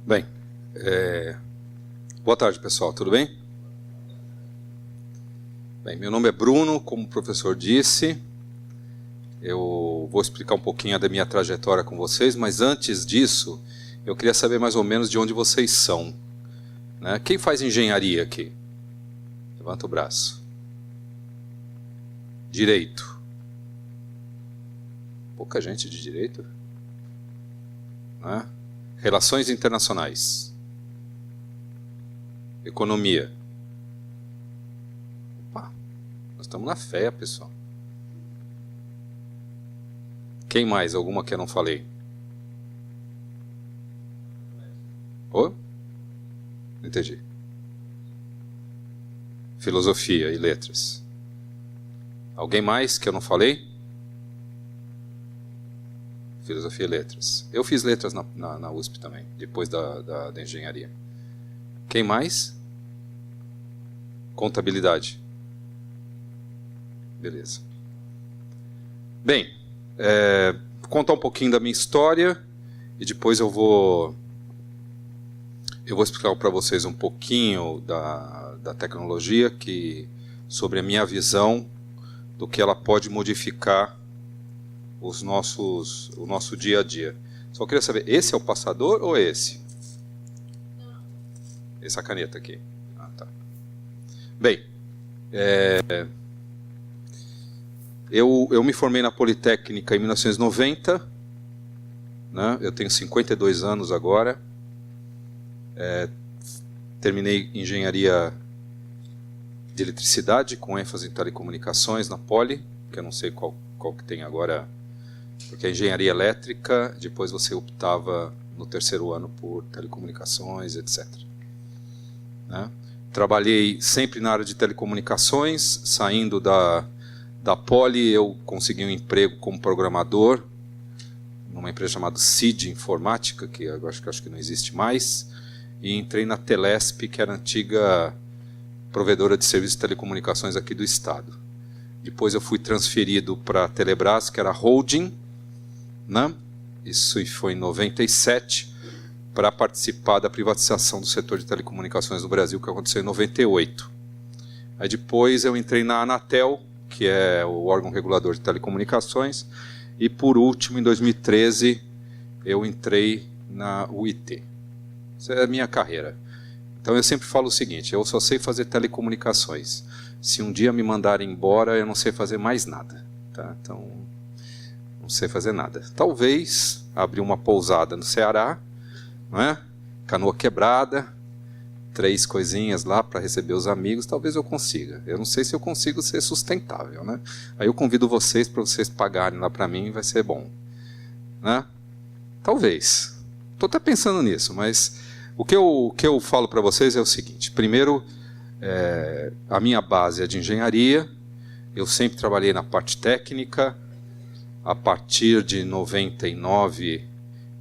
Bem, boa tarde, pessoal, tudo bem? Bem, meu nome é Bruno, como o professor disse, eu vou explicar um pouquinho da minha trajetória com vocês, mas antes disso, eu queria saber mais ou menos de onde vocês são, né? Quem faz engenharia aqui? Levanta o braço. Direito. Pouca gente de direito, né? Relações internacionais. Economia. Opa, nós estamos na fé, pessoal. Quem mais? Alguma que eu não falei? Oh? Não entendi. Filosofia e letras. Alguém mais que eu não falei? Filosofia e letras. Eu fiz letras na USP também, depois da engenharia. Quem mais? Contabilidade. Beleza. Bem, vou contar um pouquinho da minha história e depois eu vou explicar para vocês um pouquinho da tecnologia, sobre a minha visão do que ela pode modificar o nosso dia a dia. Só queria saber, esse é o passador ou esse? Essa caneta aqui. Ah, tá. Bem, eu me formei na Politécnica em 1990, né? Eu tenho 52 anos agora. Terminei engenharia de eletricidade com ênfase em telecomunicações na Poli, que eu não sei qual que tem agora, porque a engenharia elétrica, depois você optava no terceiro ano por telecomunicações, etc. Né? Trabalhei sempre na área de telecomunicações. Saindo da Poli, eu consegui um emprego como programador numa empresa chamada CID Informática, que eu acho que não existe mais, e entrei na Telesp, que era a antiga provedora de serviços de telecomunicações aqui do estado. Depois eu fui transferido para a Telebrás, que era holding, né? Isso foi em 97, para participar da privatização do setor de telecomunicações no Brasil, que aconteceu em 98. Aí depois eu entrei na Anatel, que é o órgão regulador de telecomunicações, e por último, em 2013, eu entrei na UIT. Essa é a minha carreira. Então eu sempre falo o seguinte, eu só sei fazer telecomunicações. Se um dia me mandarem embora, eu não sei fazer mais nada. Tá? Então, não sei fazer nada. Talvez abrir uma pousada no Ceará, não é? Canoa quebrada, 3 coisinhas lá para receber os amigos, talvez eu consiga. Eu não sei se eu consigo ser sustentável, né? Aí eu convido vocês para vocês pagarem lá para mim, vai ser bom. Né? Talvez. Estou até pensando nisso, mas o que eu falo para vocês é o seguinte. Primeiro, a minha base é de engenharia. Eu sempre trabalhei na parte técnica. A partir de 99,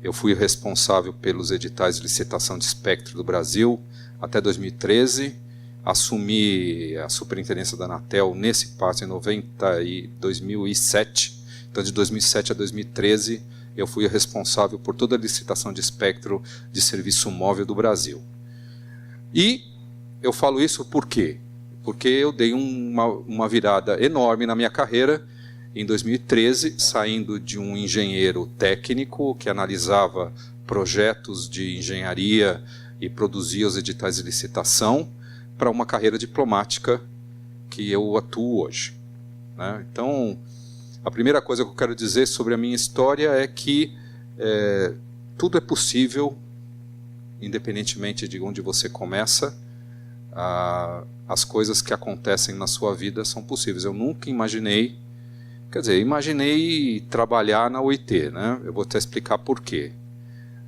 eu fui responsável pelos editais de licitação de espectro do Brasil até 2013. Assumi a superintendência da Anatel nesse passo em 2007. Então, de 2007 a 2013, eu fui responsável por toda a licitação de espectro de serviço móvel do Brasil. E eu falo isso por quê? Porque eu dei uma virada enorme na minha carreira em 2013, saindo de um engenheiro técnico que analisava projetos de engenharia e produzia os editais de licitação, para uma carreira diplomática que eu atuo hoje. Né? Então, a primeira coisa que eu quero dizer sobre a minha história é que tudo é possível, independentemente de onde você começa. As coisas que acontecem na sua vida são possíveis. Eu nunca imaginei, imaginei trabalhar na UIT, né? Eu vou até explicar por quê.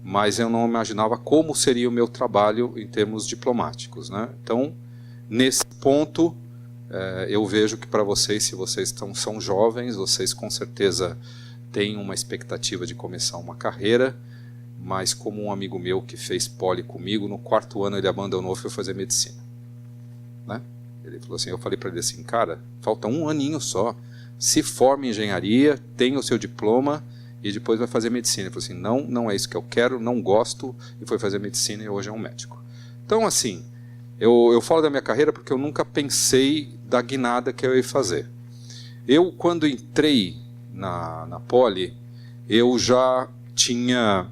Mas eu não imaginava como seria o meu trabalho em termos diplomáticos, né? Então, nesse ponto, eu vejo que para vocês, se vocês são jovens, vocês com certeza têm uma expectativa de começar uma carreira, mas como um amigo meu que fez poli comigo, no 4º ano ele abandonou e foi fazer medicina. Né? Ele falou assim, eu falei para ele assim, cara, falta um aninho só, se forma em engenharia, tenha o seu diploma e depois vai fazer medicina. Ele falou assim, não, não é isso que eu quero, não gosto, e foi fazer medicina e hoje é um médico. Então, assim, eu falo da minha carreira porque eu nunca pensei da guinada que eu ia fazer. Eu, quando entrei na Poli, eu já tinha...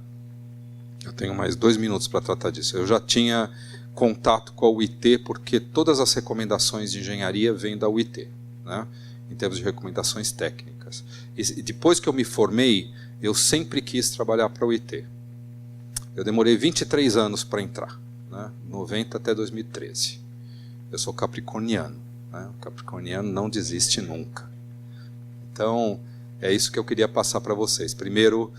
Eu tenho mais 2 minutos para tratar disso. Eu já tinha contato com a UIT, porque todas as recomendações de engenharia vêm da UIT, né? Em termos de recomendações técnicas. E depois que eu me formei, eu sempre quis trabalhar para a UIT. Eu demorei 23 anos para entrar, né? 90 até 2013. Eu sou capricorniano, né? O capricorniano não desiste nunca. Então, é isso que eu queria passar para vocês. Primeiro,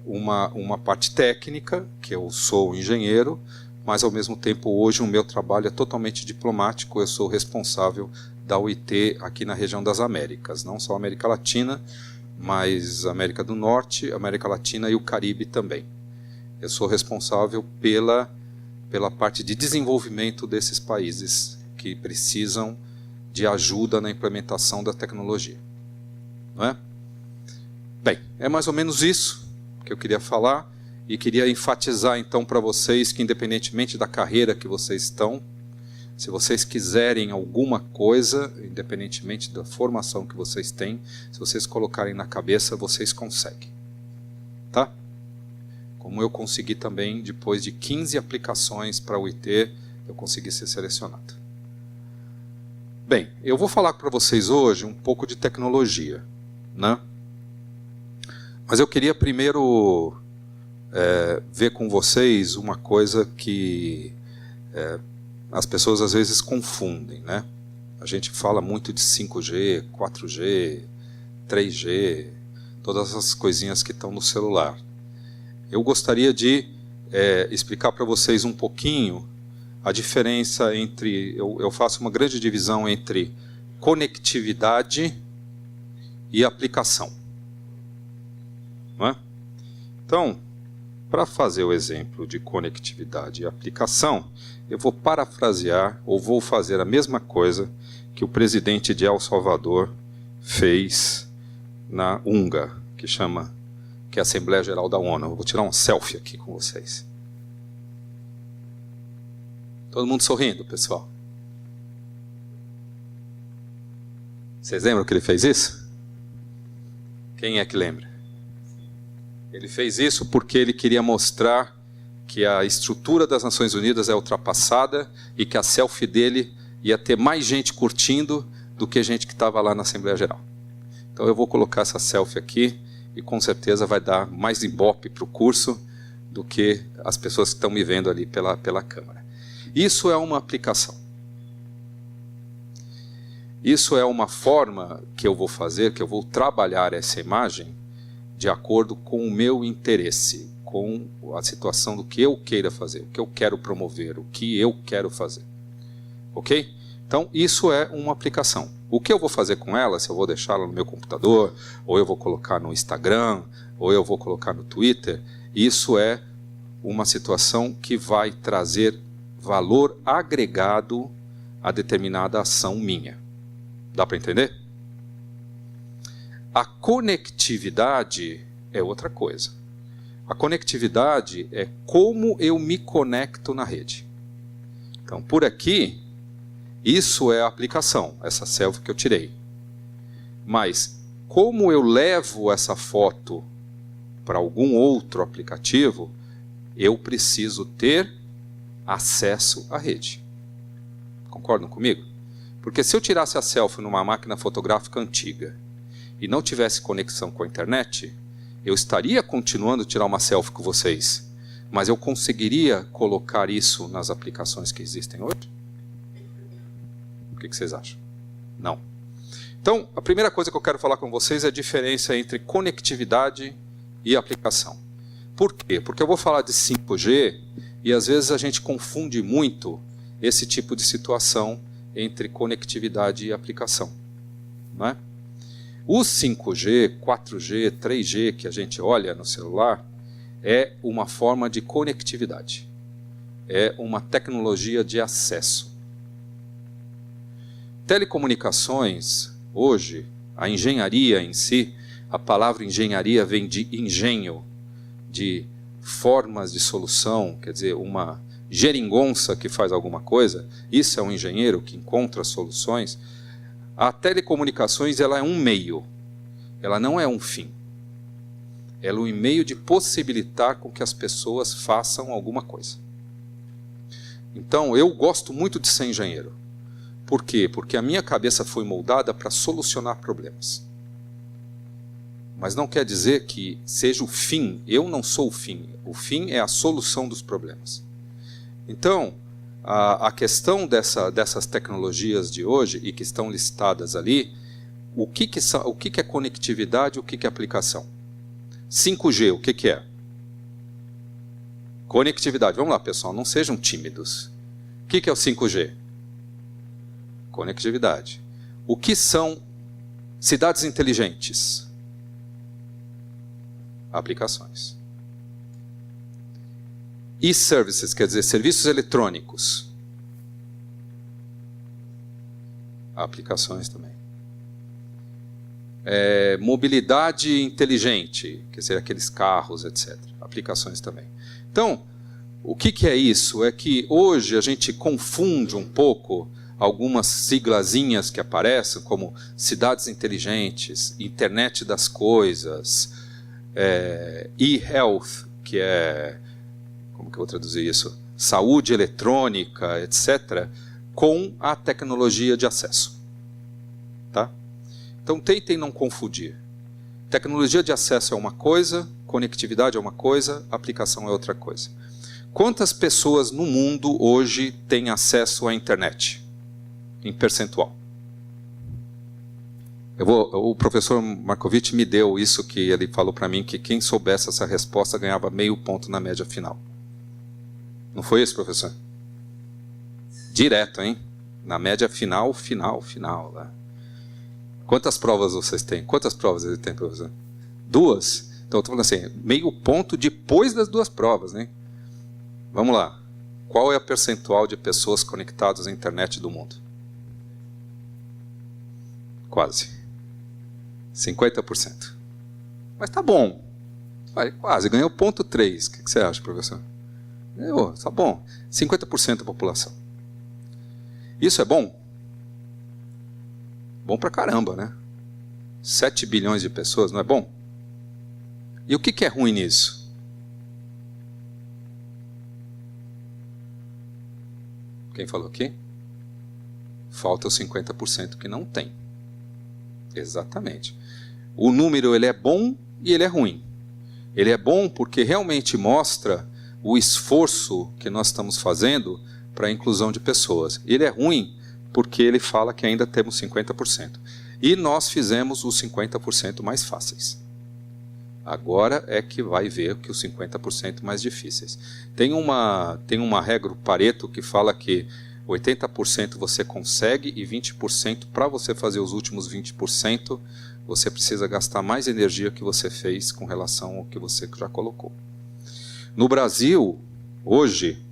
uma parte técnica, que eu sou engenheiro, mas ao mesmo tempo hoje o meu trabalho é totalmente diplomático. Eu sou responsável da UIT aqui na região das Américas, não só a América Latina, mas a América do Norte, América Latina e o Caribe também. Eu sou responsável pela parte de desenvolvimento desses países que precisam de ajuda na implementação da tecnologia. Não é? Bem, é mais ou menos isso que eu queria falar e queria enfatizar então para vocês que, independentemente da carreira que vocês estão, se vocês quiserem alguma coisa, independentemente da formação que vocês têm, se vocês colocarem na cabeça, vocês conseguem. Tá? Como eu consegui também, depois de 15 aplicações para o UIT, eu consegui ser selecionado. Bem, eu vou falar para vocês hoje um pouco de tecnologia, né? Mas eu queria primeiro ver com vocês uma coisa que as pessoas às vezes confundem, né? A gente fala muito de 5G, 4G, 3G, todas essas coisinhas que estão no celular. Eu gostaria de explicar para vocês um pouquinho a diferença entre... Eu faço uma grande divisão entre conectividade e aplicação. Não é? Então, para fazer o exemplo de conectividade e aplicação, eu vou parafrasear ou vou fazer a mesma coisa que o presidente de El Salvador fez na UNGA, que é a Assembleia Geral da ONU. Eu vou tirar um selfie aqui com vocês. Todo mundo sorrindo, pessoal. Vocês lembram que ele fez isso? Quem é que lembra? Ele fez isso porque ele queria mostrar que a estrutura das Nações Unidas é ultrapassada e que a selfie dele ia ter mais gente curtindo do que gente que estava lá na Assembleia Geral. Então eu vou colocar essa selfie aqui e com certeza vai dar mais ibope para o curso do que as pessoas que estão me vendo ali pela câmera. Isso é uma aplicação. Isso é uma forma que eu vou fazer, que eu vou trabalhar essa imagem de acordo com o meu interesse, com a situação do que eu queira fazer, o que eu quero promover, o que eu quero fazer. Ok? Então, isso é uma aplicação. O que eu vou fazer com ela, se eu vou deixá-la no meu computador, ou eu vou colocar no Instagram, ou eu vou colocar no Twitter, isso é uma situação que vai trazer valor agregado a determinada ação minha. Dá para entender? A conectividade é outra coisa. A conectividade é como eu me conecto na rede. Então, por aqui, isso é a aplicação, essa selfie que eu tirei. Mas, como eu levo essa foto para algum outro aplicativo, eu preciso ter acesso à rede. Concordam comigo? Porque se eu tirasse a selfie numa máquina fotográfica antiga e não tivesse conexão com a internet, eu estaria continuando a tirar uma selfie com vocês, mas eu conseguiria colocar isso nas aplicações que existem hoje? O que vocês acham? Não. Então, a primeira coisa que eu quero falar com vocês é a diferença entre conectividade e aplicação. Por quê? Porque eu vou falar de 5G e às vezes a gente confunde muito esse tipo de situação entre conectividade e aplicação. Não é? O 5G, 4G, 3G que a gente olha no celular é uma forma de conectividade. É uma tecnologia de acesso. Telecomunicações, hoje, a engenharia em si, A palavra engenharia vem de engenho, de formas de solução, quer dizer, uma geringonça que faz alguma coisa, isso é um engenheiro que encontra soluções. A telecomunicações, ela é um meio, ela não é um fim. Ela é um meio de possibilitar com que as pessoas façam alguma coisa. Então, eu gosto muito de ser engenheiro. Por quê? Porque a minha cabeça foi moldada para solucionar problemas. Mas não quer dizer que seja o fim. Eu não sou o fim. O fim é a solução dos problemas. Então, a questão dessas tecnologias de hoje, e que estão listadas ali, o que é conectividade e o que é aplicação? 5G, o que é? Conectividade. Vamos lá, pessoal, não sejam tímidos. O que é o 5G? Conectividade. O que são cidades inteligentes? Aplicações. E-services, quer dizer, serviços eletrônicos. Aplicações também. Mobilidade inteligente, quer dizer, aqueles carros, etc. Aplicações também. Então, o que é isso? É que hoje a gente confunde um pouco algumas siglazinhas que aparecem, como cidades inteligentes, internet das coisas, e-health, que é, como que eu vou traduzir isso? Saúde eletrônica, etc., com a tecnologia de acesso. Tá? Então tentem não confundir. Tecnologia de acesso é uma coisa, conectividade é uma coisa, aplicação é outra coisa. Quantas pessoas no mundo hoje têm acesso à internet? Em percentual. O professor Markovitch me deu isso, que ele falou para mim, que quem soubesse essa resposta ganhava meio ponto na média final. Não foi isso, professor? Direto, hein? Na média final. Né? Quantas provas vocês têm? Quantas provas ele tem, professor? 2? Então, eu estou falando assim, meio ponto depois das 2 provas, né? Vamos lá. Qual é o percentual de pessoas conectadas à internet do mundo? Quase. 50%. Mas tá bom. Quase, ganhou 0,3. O que você acha, professor? Ganhou, tá bom. 50% da população. Isso é bom? Bom pra caramba, né? 7 bilhões de pessoas, não é bom? E o que é ruim nisso? Quem falou aqui? Falta os 50% que não tem. Exatamente. O número, ele é bom e ele é ruim. Ele é bom porque realmente mostra o esforço que nós estamos fazendo para a inclusão de pessoas. Ele é ruim porque ele fala que ainda temos 50%. E nós fizemos os 50% mais fáceis. Agora é que vai ver que os 50% mais difíceis. Tem uma regra, o Pareto, que fala que 80% você consegue e 20%, para você fazer os últimos 20%, você precisa gastar mais energia que você fez com relação ao que você já colocou. No Brasil, hoje,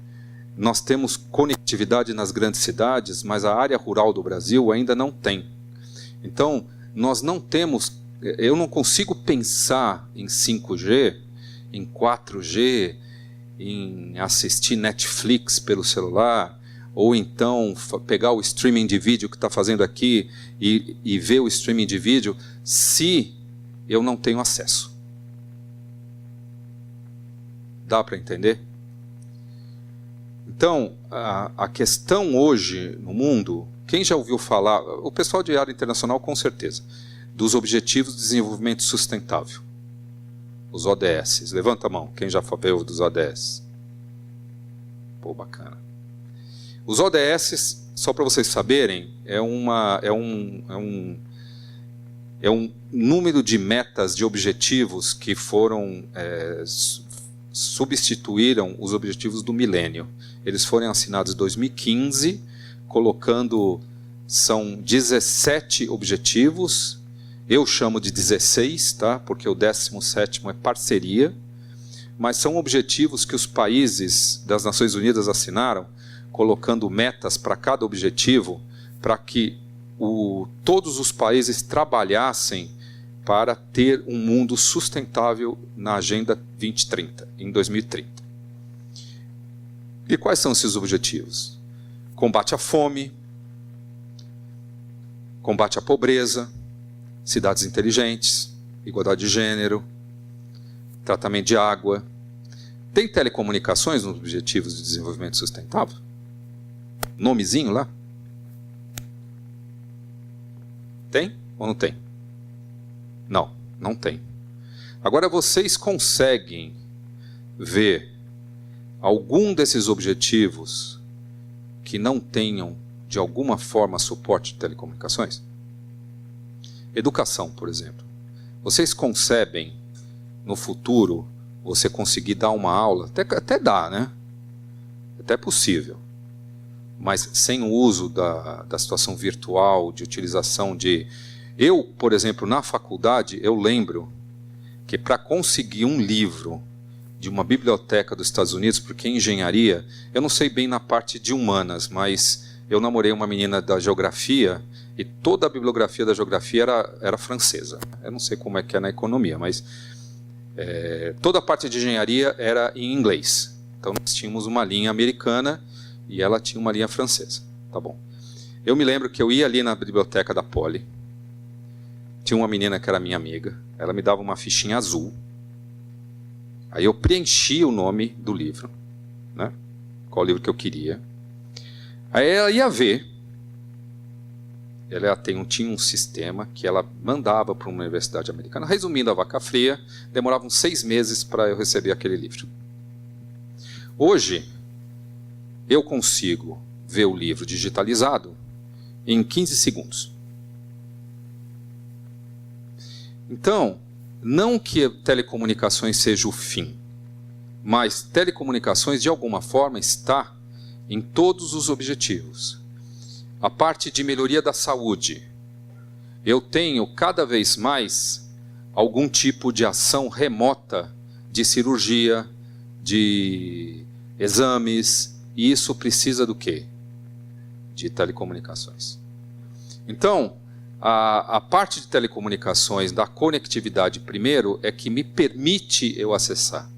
nós temos conectividade nas grandes cidades, mas a área rural do Brasil ainda não tem. Então, nós não temos, eu não consigo pensar em 5G, em 4G, em assistir Netflix pelo celular, ou então pegar o streaming de vídeo que está fazendo aqui e ver o streaming de vídeo, se eu não tenho acesso. Dá para entender? Então, a questão hoje no mundo, quem já ouviu falar, o pessoal de área internacional com certeza, dos Objetivos de Desenvolvimento Sustentável, os ODS. Levanta a mão, quem já falou dos ODS. Pô, bacana. Os ODS, só para vocês saberem, é um número de metas, de objetivos que foram substituíram os objetivos do milênio. Eles foram assinados em 2015, colocando, são 17 objetivos, eu chamo de 16, tá? Porque o 17º é parceria, mas são objetivos que os países das Nações Unidas assinaram, colocando metas para cada objetivo, para que todos os países trabalhassem para ter um mundo sustentável na Agenda 2030, em 2030. E quais são esses objetivos? Combate à fome, combate à pobreza, cidades inteligentes, igualdade de gênero, tratamento de água. Tem telecomunicações nos Objetivos de Desenvolvimento Sustentável? Nomezinho lá? Tem ou não tem? Não, não tem. Agora vocês conseguem ver algum desses objetivos que não tenham, de alguma forma, suporte de telecomunicações? Educação, por exemplo. Vocês concebem, no futuro, você conseguir dar uma aula? Até dá, né? Até é possível. Mas sem o uso da situação virtual, de utilização de... Eu, por exemplo, na faculdade, eu lembro que para conseguir um livro de uma biblioteca dos Estados Unidos, porque engenharia, eu não sei bem na parte de humanas, mas eu namorei uma menina da geografia e toda a bibliografia da geografia era francesa. Eu não sei como é que é na economia, mas toda a parte de engenharia era em inglês. Então nós tínhamos uma linha americana e ela tinha uma linha francesa. Tá bom. Eu me lembro que eu ia ali na biblioteca da Poli, tinha uma menina que era minha amiga, ela me dava uma fichinha azul. Aí eu preenchia o nome do livro, né? Qual livro que eu queria. Aí ela ia ver. Ela tinha um sistema que ela mandava para uma universidade americana. Resumindo, a vaca fria, demoravam 6 meses para eu receber aquele livro. Hoje, eu consigo ver o livro digitalizado em 15 segundos. Então, não que telecomunicações seja o fim, mas telecomunicações, de alguma forma, está em todos os objetivos. A parte de melhoria da saúde. Eu tenho cada vez mais algum tipo de ação remota de cirurgia, de exames, e isso precisa do quê? De telecomunicações. Então, a parte de telecomunicações, da conectividade, primeiro, é que me permite eu acessar.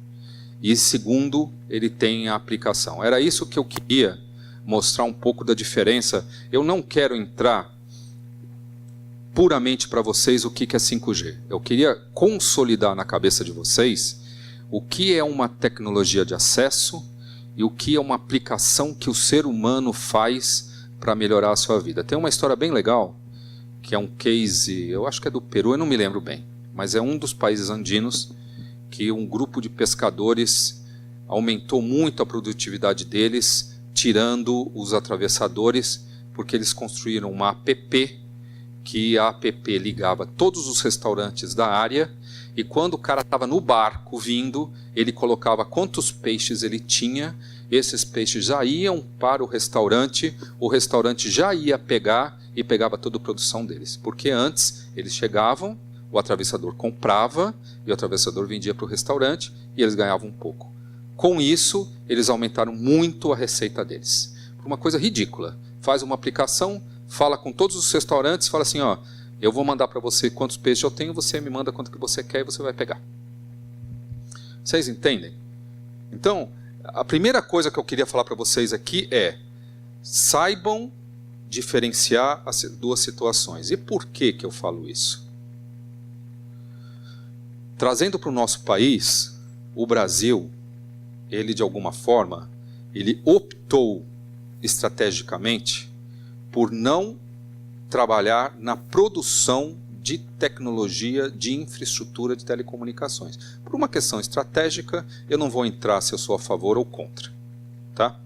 E segundo, ele tem a aplicação. Era isso que eu queria mostrar um pouco da diferença. Eu não quero entrar puramente para vocês o que é 5G. Eu queria consolidar na cabeça de vocês o que é uma tecnologia de acesso e o que é uma aplicação que o ser humano faz para melhorar a sua vida. Tem uma história bem legal, que é um case, eu acho que é do Peru, eu não me lembro bem, mas é um dos países andinos que um grupo de pescadores aumentou muito a produtividade deles, tirando os atravessadores, porque eles construíram uma app, que a app ligava todos os restaurantes da área, e quando o cara estava no barco vindo, ele colocava quantos peixes ele tinha, esses peixes já iam para o restaurante já ia pegar e pegava toda a produção deles. Porque antes eles chegavam, o atravessador comprava e o atravessador vendia para o restaurante e eles ganhavam um pouco. Com isso, eles aumentaram muito a receita deles. Por uma coisa ridícula. Faz uma aplicação, fala com todos os restaurantes, fala assim, ó, eu vou mandar para você quantos peixes eu tenho, você me manda quanto que você quer e você vai pegar. Vocês entendem? Então, a primeira coisa que eu queria falar para vocês aqui é, saibam diferenciar as duas situações. E por que eu falo isso? Trazendo para o nosso país, o Brasil, ele de alguma forma, ele optou estrategicamente por não trabalhar na produção de tecnologia de infraestrutura de telecomunicações. Por uma questão estratégica, eu não vou entrar se eu sou a favor ou contra, tá?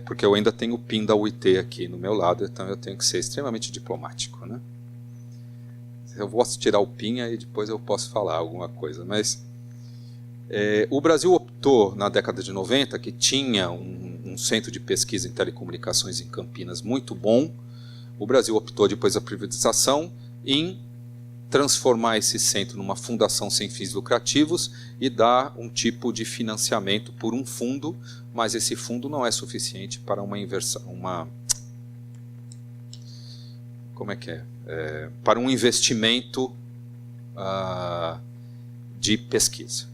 Porque eu ainda tenho o PIN da UIT aqui no meu lado, então eu tenho que ser extremamente diplomático, né? Eu posso tirar o PIN e depois eu posso falar alguma coisa, mas o Brasil optou na década de 90, que tinha um centro de pesquisa em telecomunicações em Campinas muito bom. O Brasil optou, depois da privatização, em transformar esse centro numa fundação sem fins lucrativos e dar um tipo de financiamento por um fundo, mas esse fundo não é suficiente para uma inversão, para um investimento de pesquisa.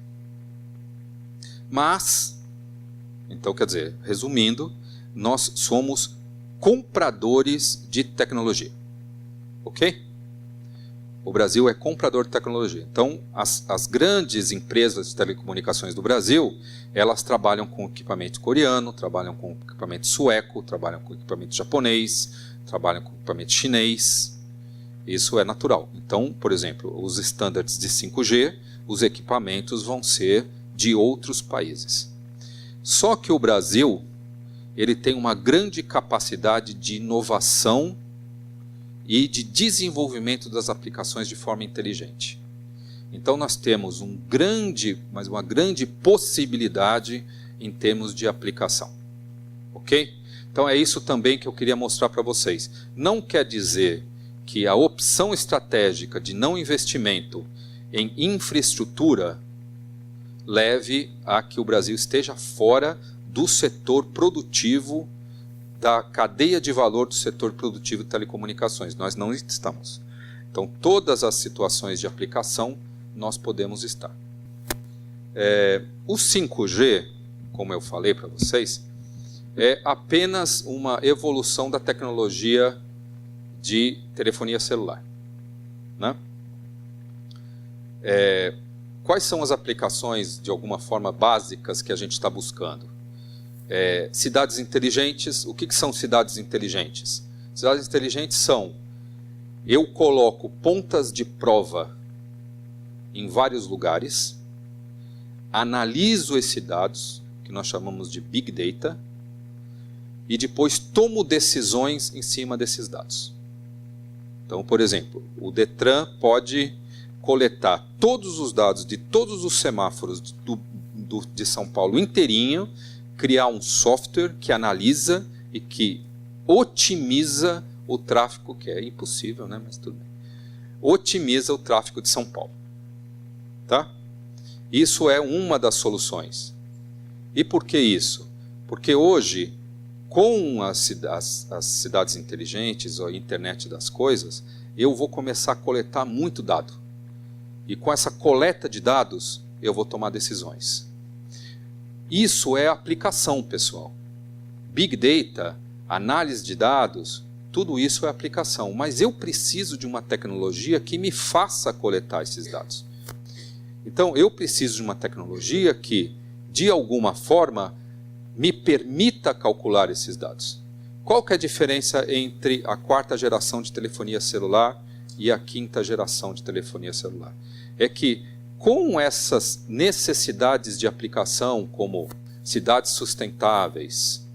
Mas, então quer dizer, resumindo, nós somos compradores de tecnologia. Ok? O Brasil é comprador de tecnologia. Então, as grandes empresas de telecomunicações do Brasil, elas trabalham com equipamento coreano, trabalham com equipamento sueco, trabalham com equipamento japonês, trabalham com equipamento chinês. Isso é natural. Então, por exemplo, os estándares de 5G, os equipamentos vão ser de outros países. Só que o Brasil, ele tem uma grande capacidade de inovação e de desenvolvimento das aplicações de forma inteligente. Então nós temos uma grande possibilidade em termos de aplicação. Ok? Então é isso também que eu queria mostrar para vocês. Não quer dizer que a opção estratégica de não investimento em infraestrutura leve a que o Brasil esteja fora do setor produtivo, da cadeia de valor do setor produtivo de telecomunicações. Nós não estamos. Então, todas as situações de aplicação, nós podemos estar. O 5G, como eu falei para vocês, é apenas uma evolução da tecnologia de telefonia celular. Né? Quais são as aplicações, de alguma forma, básicas que a gente está buscando? Cidades inteligentes. O que são cidades inteligentes? Cidades inteligentes são: eu coloco pontas de prova em vários lugares, analiso esses dados, que nós chamamos de Big Data, e depois tomo decisões em cima desses dados. Então, por exemplo, o Detran pode coletar todos os dados de todos os semáforos de São Paulo inteirinho, criar um software que analisa e que otimiza o tráfego, que é impossível, né? Mas tudo bem. Otimiza o tráfego de São Paulo. Tá? Isso é uma das soluções. E por que isso? Porque hoje, com as cidades inteligentes, ou a internet das coisas, eu vou começar a coletar muito dado. E com essa coleta de dados, eu vou tomar decisões. Isso é aplicação, pessoal. Big Data, análise de dados, tudo isso é aplicação. Mas eu preciso de uma tecnologia que me faça coletar esses dados. Então, eu preciso de uma tecnologia que, de alguma forma, me permita calcular esses dados. Qual que é a diferença entre a 4ª geração de telefonia celular e a 5ª geração de telefonia celular? É que, com essas necessidades de aplicação, como cidades sustentáveis,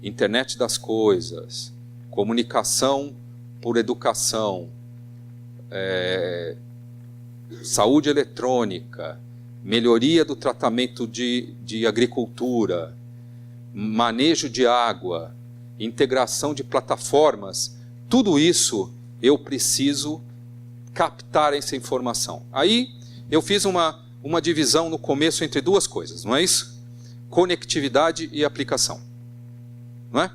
internet das coisas, comunicação por educação, saúde eletrônica, melhoria do tratamento de agricultura, manejo de água, integração de plataformas, tudo isso eu preciso captar essa informação. Aí eu fiz uma divisão no começo entre duas coisas, não é isso? Conectividade e aplicação. Não é?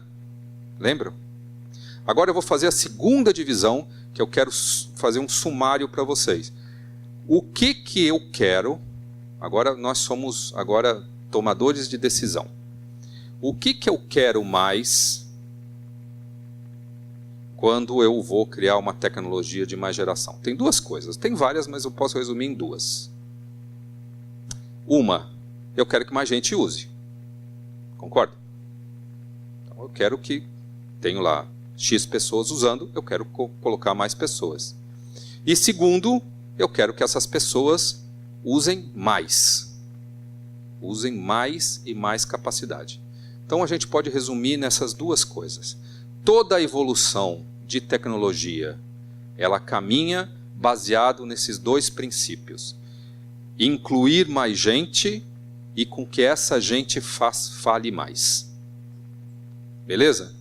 Lembram? Agora eu vou fazer a segunda divisão, que eu quero fazer um sumário para vocês. O que eu quero, agora nós somos tomadores de decisão. O que eu quero mais quando eu vou criar uma tecnologia de mais geração? Tem duas coisas. Tem várias, mas eu posso resumir em duas. Uma, eu quero que mais gente use. Concorda? Então, eu quero que tenho lá X pessoas usando, eu quero colocar mais pessoas. E segundo, eu quero que essas pessoas usem mais. Usem mais e mais capacidade. Então a gente pode resumir nessas duas coisas. Toda a evolução de tecnologia, ela caminha baseado nesses dois princípios. Incluir mais gente e com que essa gente fale mais. Beleza?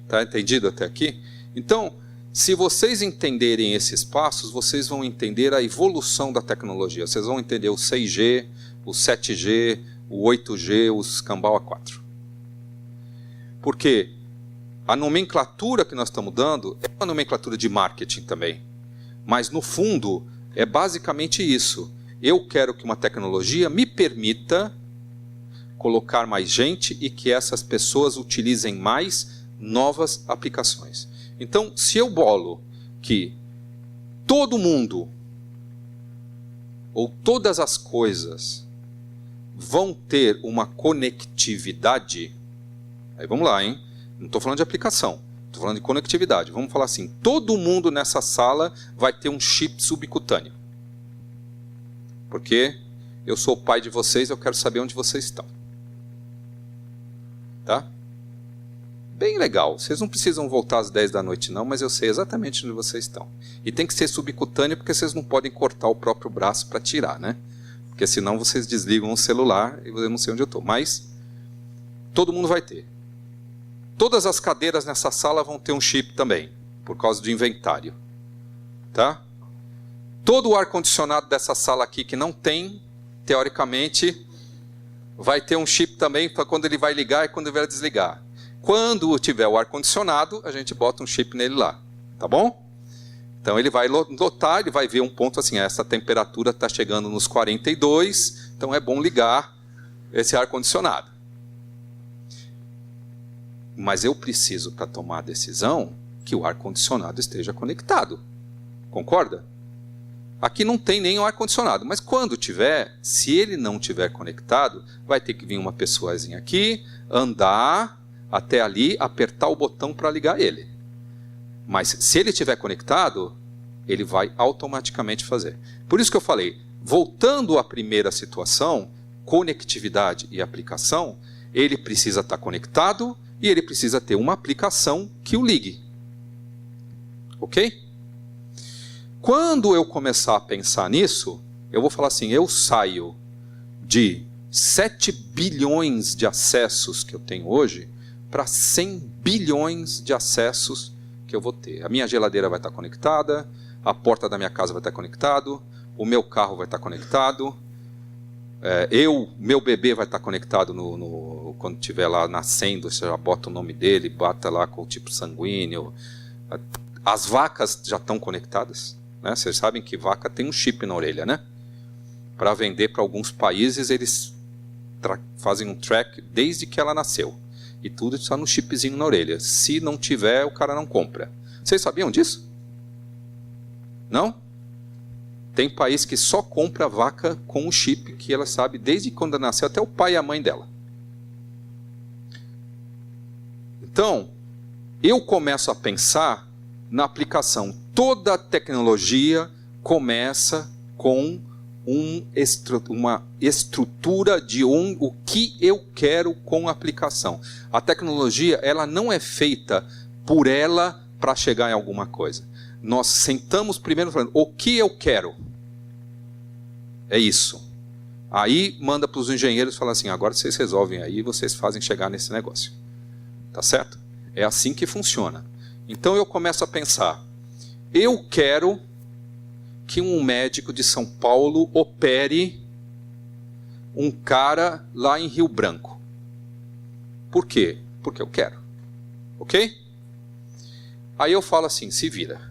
Tá entendido até aqui? Então, se vocês entenderem esses passos, vocês vão entender a evolução da tecnologia. Vocês vão entender o 6G, o 7G, o 8G, os Cambau A4. Porque a nomenclatura que nós estamos dando é uma nomenclatura de marketing também. Mas, no fundo, É basicamente isso. Eu quero que uma tecnologia me permita colocar mais gente e que essas pessoas utilizem mais novas aplicações. Então, se eu bolo que todo mundo ou todas as coisas vão ter uma conectividade, aí vamos lá, hein? Não estou falando de aplicação, estou falando de conectividade. Vamos falar assim, todo mundo nessa sala vai ter um chip subcutâneo. Porque eu sou o pai de vocês, eu quero saber onde vocês estão. Tá? Bem legal. Vocês não precisam voltar às 10 da noite não, mas eu sei exatamente onde vocês estão. E tem que ser subcutâneo porque vocês não podem cortar o próprio braço para tirar, né? Porque senão vocês desligam o celular e eu não sei onde eu estou. Mas todo mundo vai ter. Todas as cadeiras nessa sala vão ter um chip também, por causa do inventário. Tá? Todo o ar-condicionado dessa sala aqui que não tem, teoricamente, vai ter um chip também para quando ele vai ligar e quando ele vai desligar. Quando tiver o ar-condicionado, a gente bota um chip nele lá. Tá bom? Então ele vai lotar, ele vai ver um ponto assim, essa temperatura está chegando nos 42, então é bom ligar esse ar-condicionado. Mas eu preciso, para tomar a decisão, que o ar-condicionado esteja conectado. Concorda? Aqui não tem nem o ar-condicionado, mas quando tiver, se ele não tiver conectado, vai ter que vir uma pessoazinha aqui, andar até ali, apertar o botão para ligar ele. Mas se ele estiver conectado, ele vai automaticamente fazer. Por isso que eu falei, voltando à primeira situação, conectividade e aplicação, ele precisa estar conectado e ele precisa ter uma aplicação que o ligue. Ok? Quando eu começar a pensar nisso, eu vou falar assim, eu saio de 7 bilhões de acessos que eu tenho hoje para 100 bilhões de acessos que eu vou ter. A minha geladeira vai estar conectada, a porta da minha casa vai estar conectado, o meu carro vai estar conectado, meu bebê vai estar conectado quando estiver lá nascendo, você já bota o nome dele, bata lá com o tipo sanguíneo. As vacas já estão conectadas. Né? Vocês sabem que vaca tem um chip na orelha, né? Para vender para alguns países, eles fazem um track desde que ela nasceu. E tudo está no chipzinho na orelha. Se não tiver, o cara não compra. Vocês sabiam disso? Não? Tem país que só compra vaca com o chip que ela sabe desde quando ela nasceu, até o pai e a mãe dela. Então, eu começo a pensar na aplicação. Toda tecnologia começa com uma estrutura de o que eu quero com a aplicação. A tecnologia, ela não é feita por ela para chegar em alguma coisa. Nós sentamos primeiro falando, o que eu quero? É isso. Aí manda para os engenheiros e fala assim, agora vocês resolvem aí, vocês fazem chegar nesse negócio. Tá certo? É assim que funciona. Então eu começo a pensar, eu quero que um médico de São Paulo opere um cara lá em Rio Branco. Por quê? Porque eu quero. Ok? Aí eu falo assim, se vira.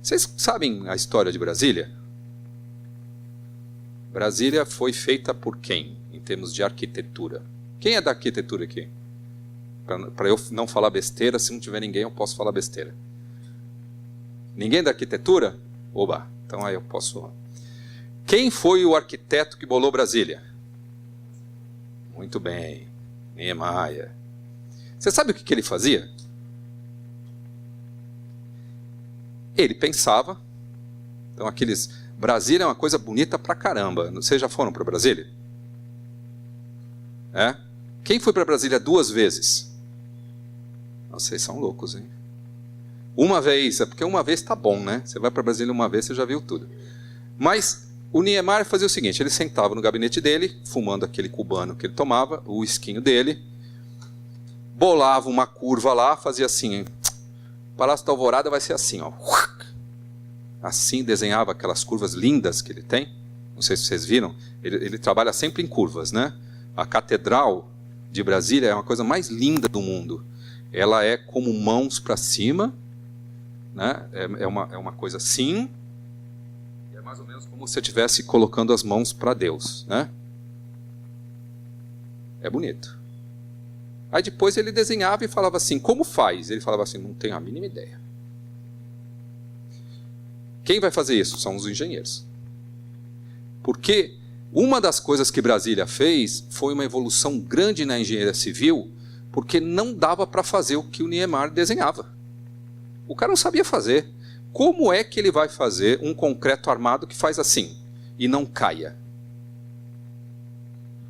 Vocês sabem a história de Brasília? Brasília foi feita por quem, em termos de arquitetura? Quem é da arquitetura aqui? Para eu não falar besteira, se não tiver ninguém eu posso falar besteira. Ninguém da arquitetura? Oba, então aí eu posso... Quem foi o arquiteto que bolou Brasília? Muito bem, Niemeyer. Você sabe o que ele fazia? Ele pensava... Então Brasília é uma coisa bonita pra caramba. Vocês já foram para Brasília? É? Quem foi para Brasília 2 vezes? Nossa, vocês são loucos, hein? Uma vez, é porque uma vez tá bom, né? Você vai para Brasília uma vez, você já viu tudo. Mas o Niemeyer fazia o seguinte, ele sentava no gabinete dele, fumando aquele cubano que ele tomava, o esquinho dele, bolava uma curva lá, fazia assim, hein? Palácio da Alvorada vai ser assim, ó. Assim, desenhava aquelas curvas lindas que ele tem. Não sei se vocês viram. Ele trabalha sempre em curvas, né? A Catedral de Brasília é uma coisa mais linda do mundo. Ela é como mãos para cima, né? É uma coisa assim. mais ou menos como se você estivesse colocando as mãos para Deus, né? É bonito. Aí depois ele desenhava e falava assim, como faz? Ele falava assim, não tenho a mínima ideia. Quem vai fazer isso? São os engenheiros. Porque uma das coisas que Brasília fez foi uma evolução grande na engenharia civil, porque não dava para fazer o que o Niemeyer desenhava. O cara não sabia fazer. Como é que ele vai fazer um concreto armado que faz assim e não caia?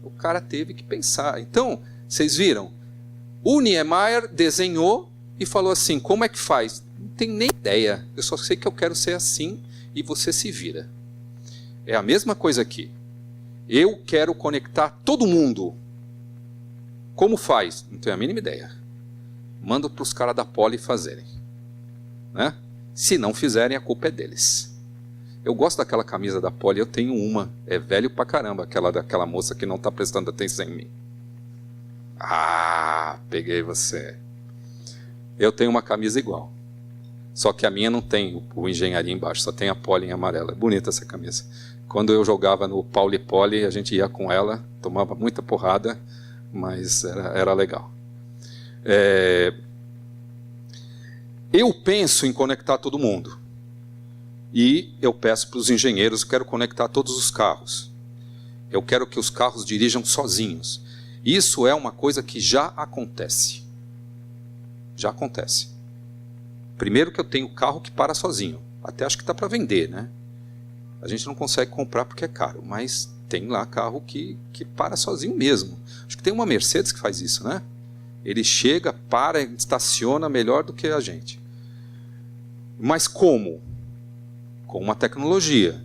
O cara teve que pensar. Então, vocês viram? O Niemeyer desenhou e falou assim, como é que faz? Não tenho nem ideia. Eu só sei que eu quero ser assim e você se vira. É a mesma coisa aqui. Eu quero conectar todo mundo. Como faz? Não tenho a mínima ideia. Mando para os caras da Poli fazerem. Né? Se não fizerem, a culpa é deles. Eu gosto daquela camisa da Poli, eu tenho uma. É velho pra caramba, aquela daquela moça que não está prestando atenção em mim. Ah, peguei você. Eu tenho uma camisa igual. Só que a minha não tem o engenharia embaixo, só tem a Poli em amarela. É bonita essa camisa. Quando eu jogava no Pauli Poli, a gente ia com ela, tomava muita porrada, mas era legal. Eu penso em conectar todo mundo. E eu peço para os engenheiros, eu quero conectar todos os carros. Eu quero que os carros dirijam sozinhos. Isso é uma coisa que já acontece. Já acontece. Primeiro que eu tenho carro que para sozinho. Até acho que está para vender, né? A gente não consegue comprar porque é caro, mas tem lá carro que para sozinho mesmo. Acho que tem uma Mercedes que faz isso, né? Ele chega, para, estaciona melhor do que a gente. Mas como? Com uma tecnologia.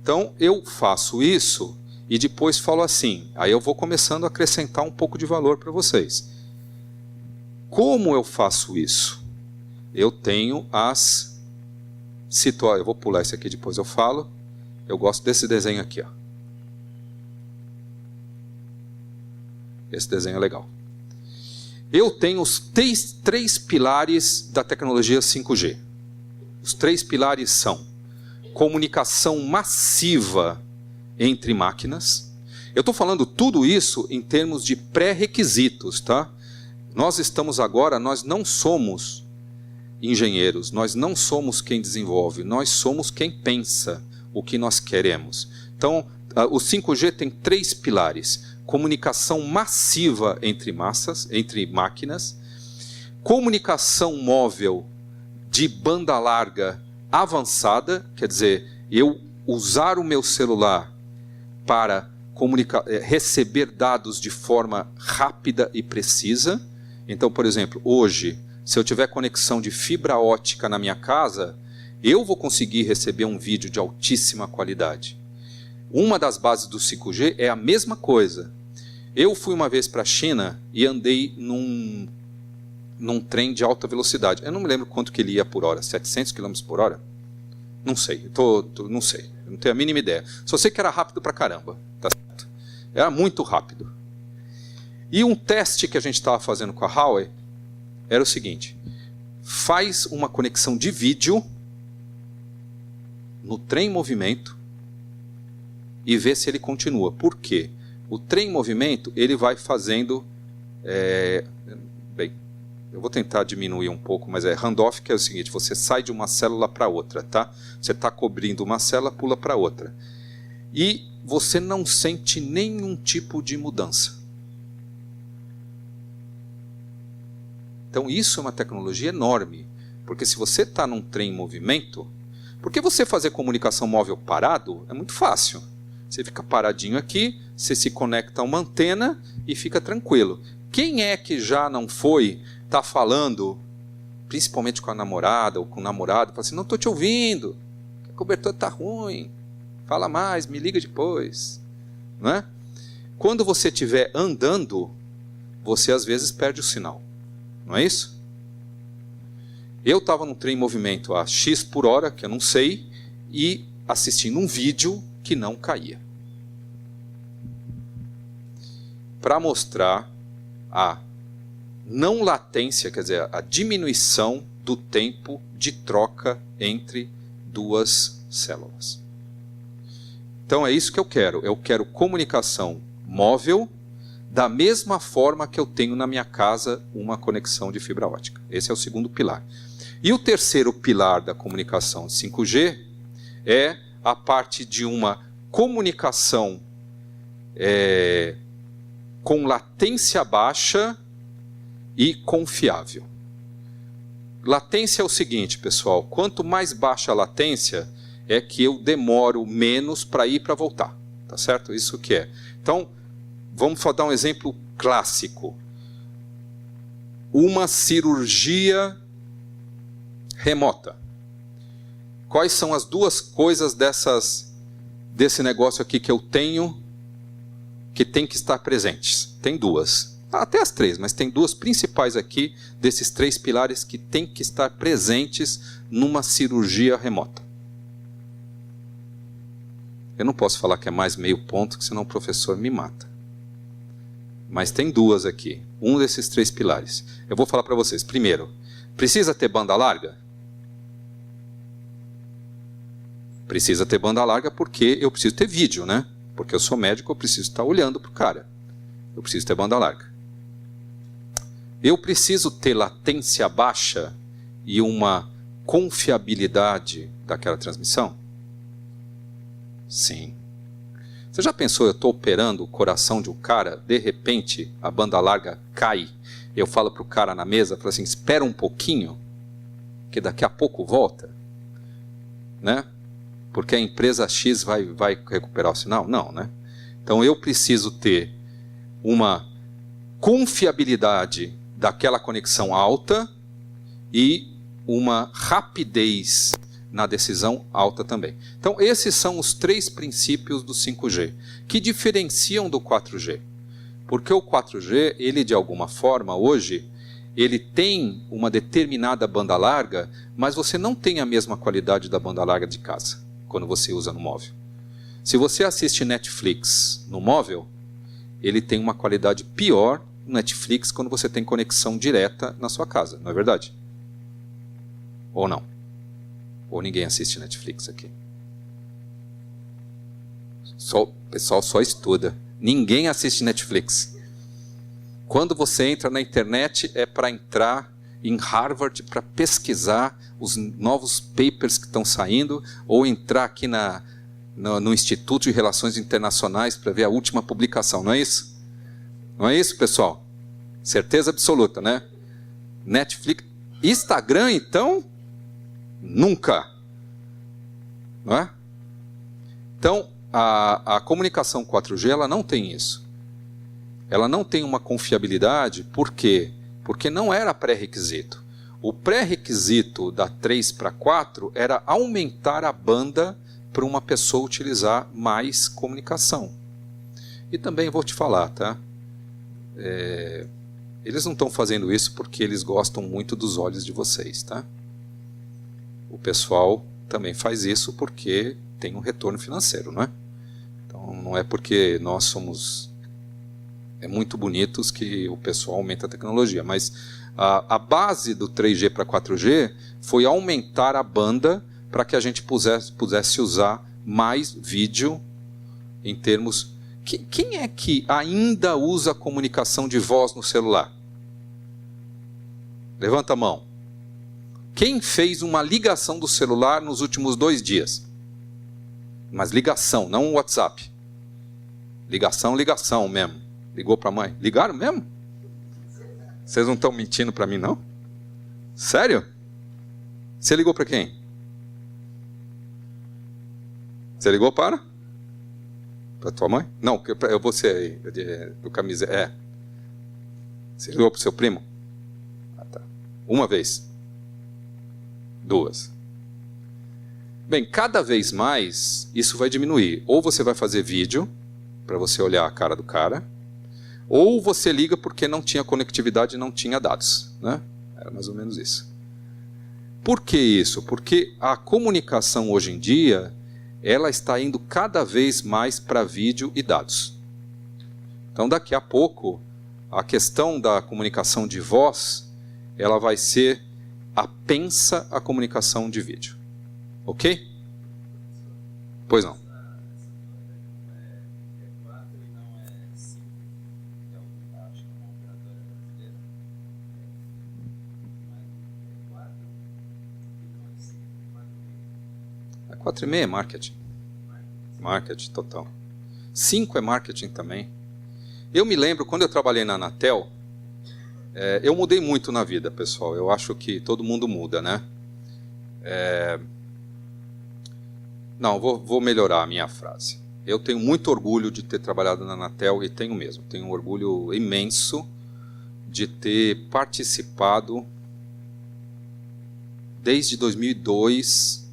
Então eu faço isso e depois falo assim, aí eu vou começando a acrescentar um pouco de valor para vocês. Como eu faço isso? Eu tenho as situações. Eu vou pular esse aqui, depois eu falo. Eu gosto desse desenho aqui, ó. Esse desenho é legal. Eu tenho os três pilares da tecnologia 5G. Os 3 pilares são comunicação massiva entre máquinas. Eu estou falando tudo isso em termos de pré-requisitos, tá? Nós estamos agora, nós não somos engenheiros, nós não somos quem desenvolve, nós somos quem pensa o que nós queremos. Então, o 5G tem 3 pilares. Comunicação massiva entre massas, entre máquinas, comunicação móvel de banda larga avançada, quer dizer, eu usar o meu celular para receber dados de forma rápida e precisa. Então, por exemplo, hoje, se eu tiver conexão de fibra ótica na minha casa, eu vou conseguir receber um vídeo de altíssima qualidade. Uma das bases do 5G é a mesma coisa. Eu fui uma vez para a China e andei num trem de alta velocidade. Eu não me lembro quanto que ele ia por hora, 700 km por hora? Não sei, não sei, eu não tenho a mínima ideia. Só sei que era rápido pra caramba, tá certo? Era muito rápido. E um teste que a gente estava fazendo com a Huawei era o seguinte: faz uma conexão de vídeo no trem em movimento e vê se ele continua. Por quê? O trem em movimento, ele vai fazendo... bem, eu vou tentar diminuir um pouco, mas handoff, que é o seguinte: você sai de uma célula para outra, tá? Você está cobrindo uma célula, pula para outra. E você não sente nenhum tipo de mudança. Então isso é uma tecnologia enorme, porque se você está num trem em movimento, porque você fazer comunicação móvel parado é muito fácil. Você fica paradinho aqui, você se conecta a uma antena e fica tranquilo. Quem é que já não foi, está falando, principalmente com a namorada ou com o namorado, fala assim: não estou te ouvindo, a cobertura está ruim, fala mais, me liga depois. Não é? Quando você estiver andando, você às vezes perde o sinal. Não é isso? Eu estava num trem em movimento a X por hora, que eu não sei, e assistindo um vídeo que não caía. Para mostrar a não latência, quer dizer, a diminuição do tempo de troca entre duas células. Então é isso que eu quero. Eu quero comunicação móvel da mesma forma que eu tenho na minha casa uma conexão de fibra ótica. Esse é o segundo pilar. E o terceiro pilar da comunicação 5G é a parte de uma comunicação com latência baixa e confiável. Latência é o seguinte, pessoal, quanto mais baixa a latência, é que eu demoro menos para ir e para voltar, tá certo? Isso que é. Então, vamos dar um exemplo clássico. Uma cirurgia remota. Quais são as duas coisas desse negócio aqui que eu tenho que tem que estar presentes? Tem duas. Até as três, mas tem duas principais aqui desses três pilares que tem que estar presentes numa cirurgia remota. Eu não posso falar que é mais meio ponto, que senão o professor me mata. Mas tem duas aqui, um desses três pilares. Eu vou falar para vocês. Primeiro, precisa ter banda larga? Precisa ter banda larga porque eu preciso ter vídeo, né? Porque eu sou médico, eu preciso estar olhando para o cara. Eu preciso ter banda larga. Eu preciso ter latência baixa e uma confiabilidade daquela transmissão? Sim. Você já pensou, eu estou operando o coração de um cara, de repente a banda larga cai, eu falo para o cara na mesa, falo assim, espera um pouquinho, que daqui a pouco volta, né? Porque a empresa X vai recuperar o sinal? Não, né? Então eu preciso ter uma confiabilidade daquela conexão alta e uma rapidez na decisão alta também. Então esses são os três princípios do 5G, que diferenciam do 4G. Porque o 4G, ele de alguma forma, hoje, ele tem uma determinada banda larga, mas você não tem a mesma qualidade da banda larga de casa, quando você usa no móvel. Se você assiste Netflix no móvel, ele tem uma qualidade pior no Netflix quando você tem conexão direta na sua casa, não é verdade? Ou não? Ou ninguém assiste Netflix aqui? O pessoal só estuda. Ninguém assiste Netflix. Quando você entra na internet, é para entrar em Harvard para pesquisar os novos papers que estão saindo, ou entrar aqui no Instituto de Relações Internacionais para ver a última publicação, não é isso? Não é isso, pessoal? Certeza absoluta, né? Netflix, Instagram, então, nunca. Não é? Então, a comunicação 4G, ela não tem isso. Ela não tem uma confiabilidade, por quê? Porque não era pré-requisito. O pré-requisito da 3 para 4 era aumentar a banda para uma pessoa utilizar mais comunicação. E também vou te falar, tá? Eles não estão fazendo isso porque eles gostam muito dos olhos de vocês, tá? O pessoal também faz isso porque tem um retorno financeiro, não é? Então não é porque nós somos muito bonitos que o pessoal aumenta a tecnologia, mas a base do 3G para 4G foi aumentar a banda para que a gente pudesse usar mais vídeo em termos... Quem é que ainda usa comunicação de voz no celular? Levanta a mão. Quem fez uma ligação do celular nos últimos 2 dias? Mas ligação, não um WhatsApp. Ligação mesmo. Ligou para a mãe. Ligaram mesmo? Vocês não estão mentindo para mim, não? Sério? Você ligou para quem? Você ligou para? Para tua mãe? Não, eu vou ser do camisa. Você ligou para o seu primo? Ah, tá. Uma vez. 2. Bem, cada vez mais isso vai diminuir. Ou você vai fazer vídeo, para você olhar a cara do cara, ou você liga porque não tinha conectividade e não tinha dados, né? Era mais ou menos isso. Por que isso? Porque a comunicação hoje em dia, ela está indo cada vez mais para vídeo e dados. Então daqui a pouco, a questão da comunicação de voz, ela vai ser apensa a comunicação de vídeo. Ok? Pois não. 4,5 é marketing. Marketing total. 5 é marketing também. Eu me lembro, quando eu trabalhei na Anatel, eu mudei muito na vida, pessoal. Eu acho que todo mundo muda, né? Não, vou melhorar a minha frase. Eu tenho muito orgulho de ter trabalhado na Anatel, e tenho mesmo. Tenho um orgulho imenso de ter participado desde 2002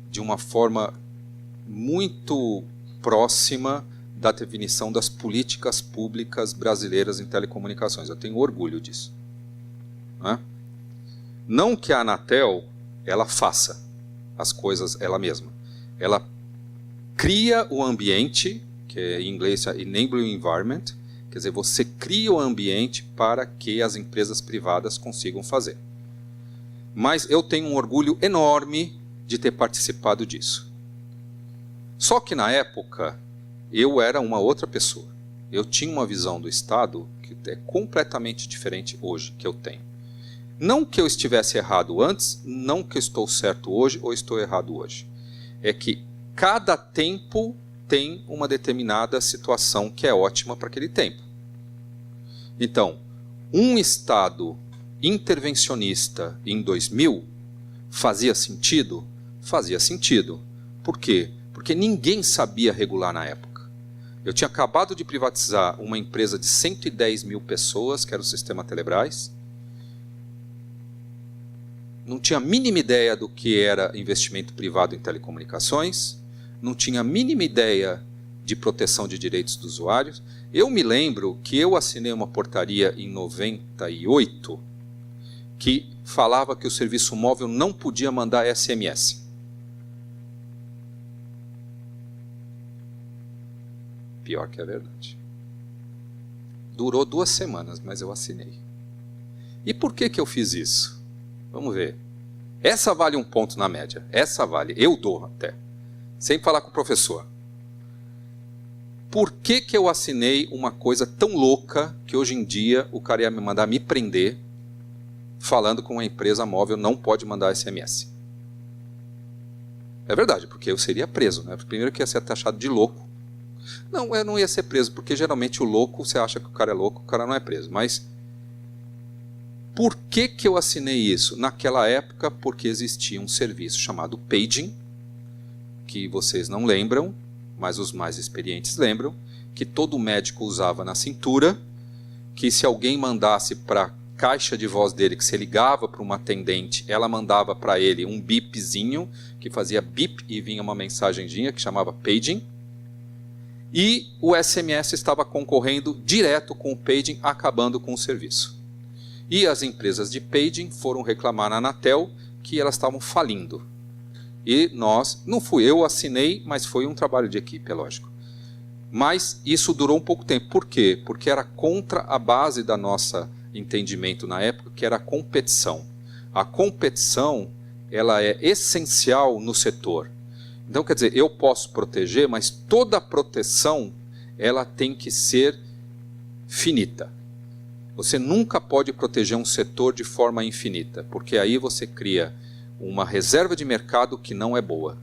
de uma forma muito próxima da definição das políticas públicas brasileiras em telecomunicações. Eu tenho orgulho disso. Né? Não que a Anatel ela faça as coisas ela mesma. Ela cria o ambiente, que em inglês é enabling environment, quer dizer, você cria o ambiente para que as empresas privadas consigam fazer. Mas eu tenho um orgulho enorme de ter participado disso. Só que na época, eu era uma outra pessoa. Eu tinha uma visão do Estado que é completamente diferente hoje que eu tenho. Não que eu estivesse errado antes, não que eu estou certo hoje ou estou errado hoje. É que cada tempo tem uma determinada situação que é ótima para aquele tempo. Então, um Estado intervencionista em 2000 fazia sentido? Fazia sentido. Por quê? Porque ninguém sabia regular na época. Eu tinha acabado de privatizar uma empresa de 110 mil pessoas, que era o Sistema Telebrás. Não tinha a mínima ideia do que era investimento privado em telecomunicações. Não tinha a mínima ideia de proteção de direitos dos usuários. Eu me lembro que eu assinei uma portaria em 98 que falava que o serviço móvel não podia mandar SMS. Pior que é verdade. Durou 2 semanas, mas eu assinei. E por que eu fiz isso? Vamos ver. Essa vale 1 ponto na média. Essa vale. Eu dou até. Sem falar com o professor. Por que eu assinei uma coisa tão louca que hoje em dia o cara ia me mandar me prender falando que uma empresa móvel não pode mandar SMS? É verdade, porque eu seria preso, né? Primeiro que ia ser taxado de louco. Não, eu não ia ser preso, porque geralmente o louco, você acha que o cara é louco, o cara não é preso. Mas por que eu assinei isso? Naquela época, porque existia um serviço chamado paging, que vocês não lembram, mas os mais experientes lembram, que todo médico usava na cintura, que se alguém mandasse para a caixa de voz dele, que se ligava para uma atendente, ela mandava para ele um bipzinho, que fazia bip e vinha uma mensagenzinha que chamava paging, e o SMS estava concorrendo direto com o paging, acabando com o serviço. E as empresas de paging foram reclamar na Anatel que elas estavam falindo. E nós, não fui eu, assinei, mas foi um trabalho de equipe, é lógico. Mas isso durou um pouco tempo. Por quê? Porque era contra a base da nossa entendimento na época, que era a competição. A competição, ela é essencial no setor. Então, quer dizer, eu posso proteger, mas toda a proteção, ela tem que ser finita. Você nunca pode proteger um setor de forma infinita, porque aí você cria uma reserva de mercado que não é boa.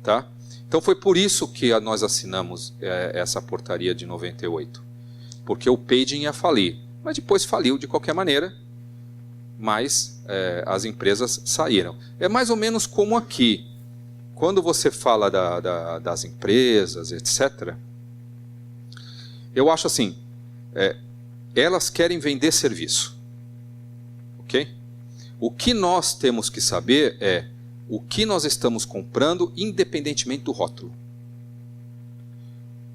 Tá? Então foi por isso que nós assinamos essa portaria de 98. Porque o paging ia falir. Mas depois faliu de qualquer maneira, mas as empresas saíram. É mais ou menos como aqui. Quando você fala das empresas, etc., eu acho assim, elas querem vender serviço. Ok? O que nós temos que saber é o que nós estamos comprando, independentemente do rótulo.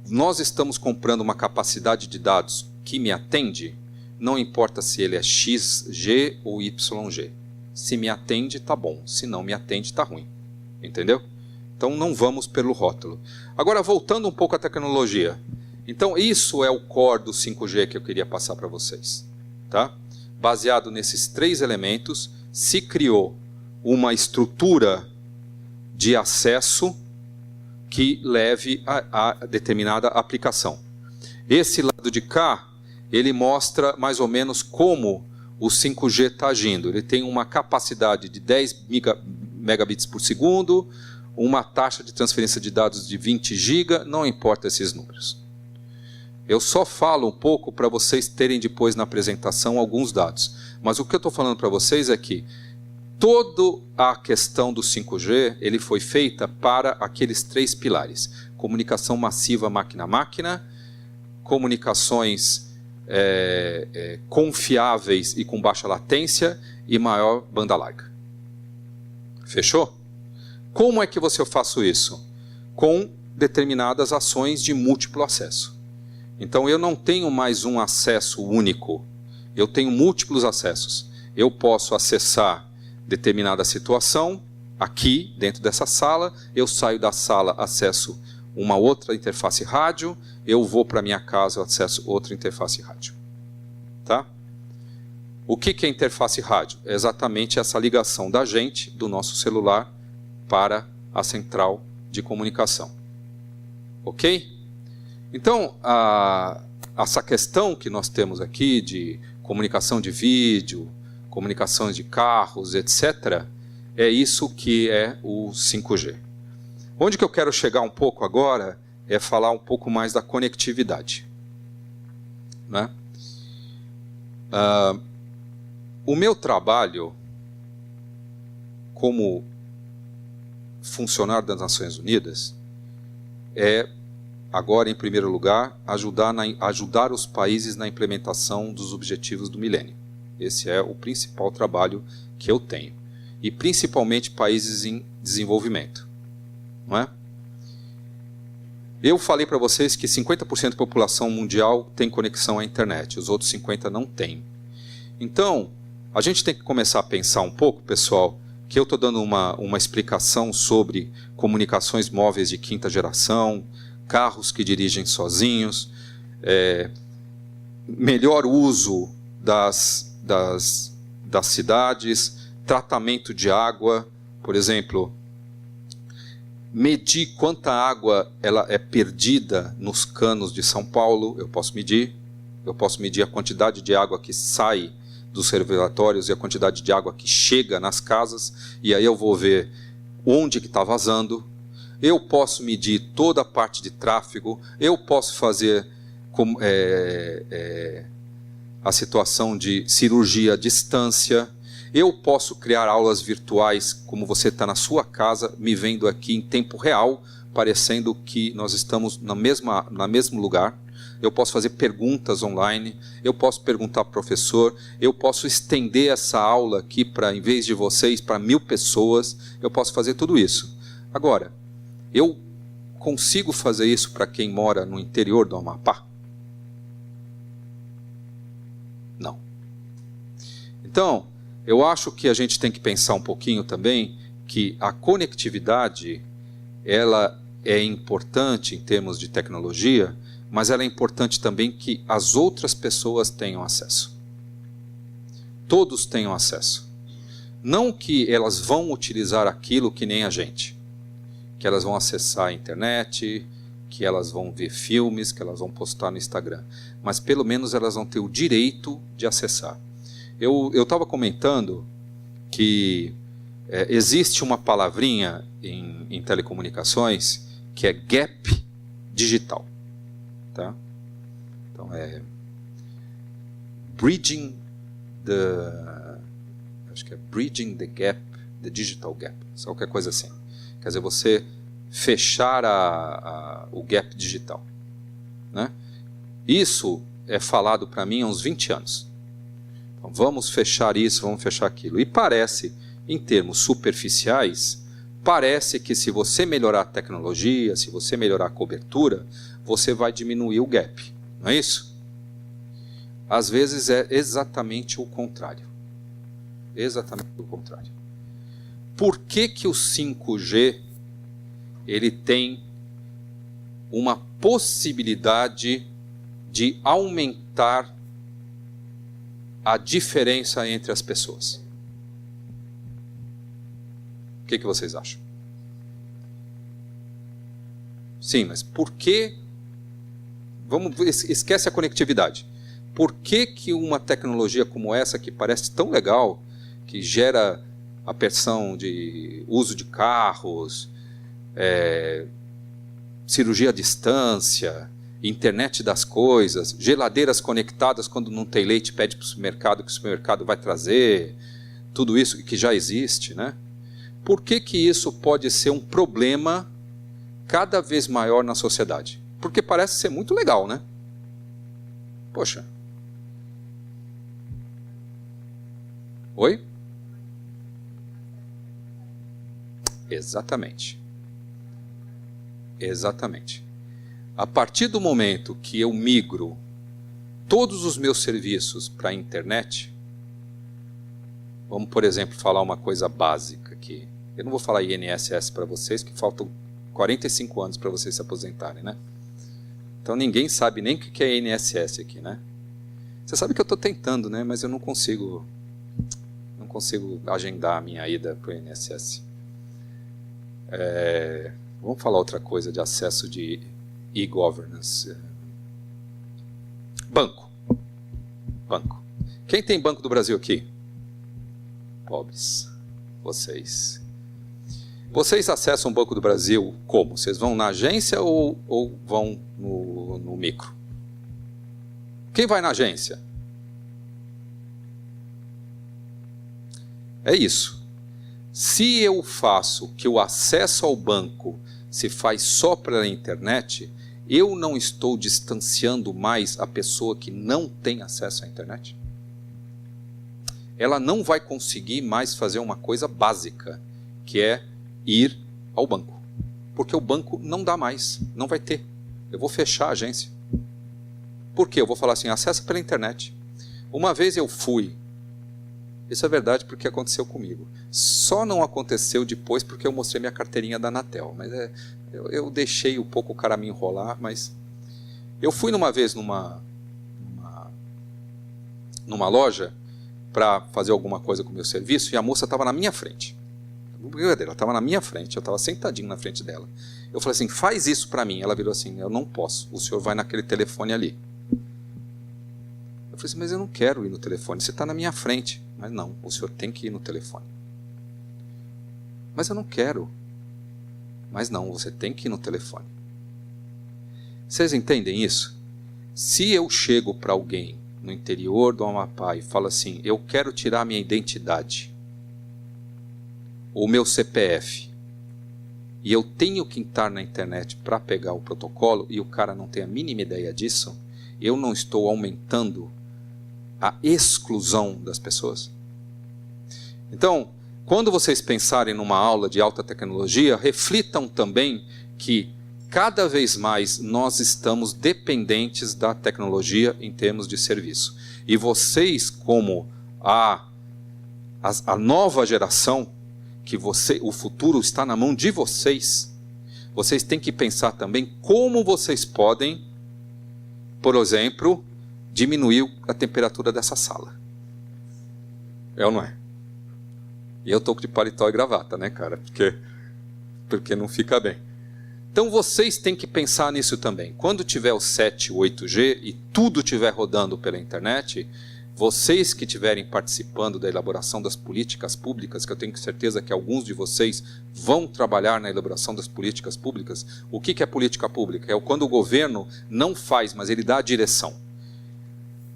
Nós estamos comprando uma capacidade de dados que me atende, não importa se ele é XG ou YG. Se me atende, tá bom. Se não me atende, tá ruim. Entendeu? Então não vamos pelo rótulo. Agora, voltando um pouco à tecnologia. Então isso é o core do 5G que eu queria passar para vocês. Tá? Baseado nesses 3 elementos, se criou uma estrutura de acesso que leve a determinada aplicação. Esse lado de cá, ele mostra mais ou menos como o 5G está agindo. Ele tem uma capacidade de 10 megabits por segundo, uma taxa de transferência de dados de 20 GB, não importa esses números. Eu só falo um pouco para vocês terem depois na apresentação alguns dados. Mas o que eu estou falando para vocês é que toda a questão do 5G ele foi feita para aqueles 3 pilares. Comunicação massiva máquina-a-máquina, comunicações confiáveis e com baixa latência e maior banda larga. Fechou? Como é que eu faço isso? Com determinadas ações de múltiplo acesso. Então eu não tenho mais um acesso único, eu tenho múltiplos acessos. Eu posso acessar determinada situação aqui dentro dessa sala, eu saio da sala, acesso uma outra interface rádio, eu vou para minha casa, acesso outra interface rádio. Tá? O que é interface rádio? É exatamente essa ligação da gente, do nosso celular, para a central de comunicação. Ok? Então, essa questão que nós temos aqui de comunicação de vídeo, comunicações de carros, etc., é isso que é o 5G. Onde que eu quero chegar um pouco agora é falar um pouco mais da conectividade. Né? O meu trabalho como funcionário das Nações Unidas é, agora, em primeiro lugar, ajudar os países na implementação dos objetivos do milênio. Esse é o principal trabalho que eu tenho. E principalmente países em desenvolvimento. Não é? Eu falei para vocês que 50% da população mundial tem conexão à internet, os outros 50% não têm. Então, a gente tem que começar a pensar um pouco, pessoal, que eu estou dando uma explicação sobre comunicações móveis de 5ª geração, carros que dirigem sozinhos, melhor uso das cidades, tratamento de água, por exemplo, medir quanta água ela é perdida nos canos de São Paulo, eu posso medir a quantidade de água que sai dos reservatórios e a quantidade de água que chega nas casas, e aí eu vou ver onde que está vazando. Eu posso medir toda a parte de tráfego, eu posso fazer a situação de cirurgia à distância, eu posso criar aulas virtuais, como você está na sua casa, me vendo aqui em tempo real, parecendo que nós estamos no mesmo lugar. Eu posso fazer perguntas online, eu posso perguntar para o professor, eu posso estender essa aula aqui, em vez de vocês, para 1000 pessoas, eu posso fazer tudo isso. Agora, eu consigo fazer isso para quem mora no interior do Amapá? Não. Então, eu acho que a gente tem que pensar um pouquinho também que a conectividade, ela é importante em termos de tecnologia, mas ela é importante também que as outras pessoas tenham acesso. Todos tenham acesso. Não que elas vão utilizar aquilo que nem a gente. Que elas vão acessar a internet, que elas vão ver filmes, que elas vão postar no Instagram. Mas pelo menos elas vão ter o direito de acessar. Eu estava comentando que existe uma palavrinha em telecomunicações que é gap digital. Tá? Então bridging the gap, the digital gap, qualquer coisa assim. Quer dizer, você fechar o gap digital. Né? Isso é falado para mim há uns 20 anos. Então, vamos fechar isso, vamos fechar aquilo. E parece, em termos superficiais, parece que se você melhorar a tecnologia, se você melhorar a cobertura, você vai diminuir o gap. Não é isso? Às vezes é exatamente o contrário. Exatamente o contrário. Por que que o 5G ele tem uma possibilidade de aumentar a diferença entre as pessoas? O que vocês acham? Sim, mas por que... esquece a conectividade. Por que que uma tecnologia como essa, que parece tão legal, que gera a pressão de uso de carros, cirurgia à distância, internet das coisas, geladeiras conectadas, quando não tem leite, pede para o supermercado que o supermercado vai trazer, tudo isso que já existe, né? Por que que isso pode ser um problema cada vez maior na sociedade? Porque parece ser muito legal, né? Poxa. Oi? Exatamente. Exatamente. A partir do momento que eu migro todos os meus serviços para a internet, vamos, por exemplo, falar uma coisa básica aqui. Eu não vou falar INSS para vocês, que faltam 45 anos para vocês se aposentarem, né? Então ninguém sabe nem o que é INSS aqui, né? Você sabe que eu estou tentando, né? Mas eu não consigo agendar a minha ida para o INSS. Vamos falar outra coisa de acesso de e-governance. Banco. Quem tem Banco do Brasil aqui? Pobres. Vocês. Vocês acessam o Banco do Brasil como? Vocês vão na agência ou vão no micro? Quem vai na agência? É isso. Se eu faço que o acesso ao banco se faz só pela internet, eu não estou distanciando mais a pessoa que não tem acesso à internet? Ela não vai conseguir mais fazer uma coisa básica, que é ir ao banco. Porque o banco não dá mais, não vai ter. Eu vou fechar a agência. Por quê? Eu vou falar assim, acessa pela internet. Uma vez eu fui, isso é verdade porque aconteceu comigo. Só não aconteceu depois porque eu mostrei minha carteirinha da Anatel. Mas eu deixei um pouco o cara me enrolar, mas eu fui numa vez numa loja para fazer alguma coisa com o meu serviço e a moça estava na minha frente. Ela estava na minha frente, eu estava sentadinho na frente dela. Eu falei assim, faz isso para mim. Ela virou assim, eu não posso, o senhor vai naquele telefone ali. Eu falei assim, mas eu não quero ir no telefone, você está na minha frente. Mas não, o senhor tem que ir no telefone. Mas eu não quero. Mas não, você tem que ir no telefone. Vocês entendem isso? Se eu chego para alguém no interior do Amapá e falo assim, eu quero tirar minha identidade, o meu CPF, e eu tenho que entrar na internet para pegar o protocolo, e o cara não tem a mínima ideia disso, eu não estou aumentando a exclusão das pessoas? Então, quando vocês pensarem numa aula de alta tecnologia, reflitam também que cada vez mais nós estamos dependentes da tecnologia em termos de serviço. E vocês, como a nova geração, o futuro está na mão de vocês, vocês têm que pensar também como vocês podem, por exemplo, diminuir a temperatura dessa sala. É ou não é? E eu estou de paletó e gravata, né, cara? Porque não fica bem. Então vocês têm que pensar nisso também. Quando tiver o 7, o 8G e tudo estiver rodando pela internet, vocês que estiverem participando da elaboração das políticas públicas, que eu tenho certeza que alguns de vocês vão trabalhar na elaboração das políticas públicas, o que é política pública? É quando o governo não faz, mas ele dá a direção.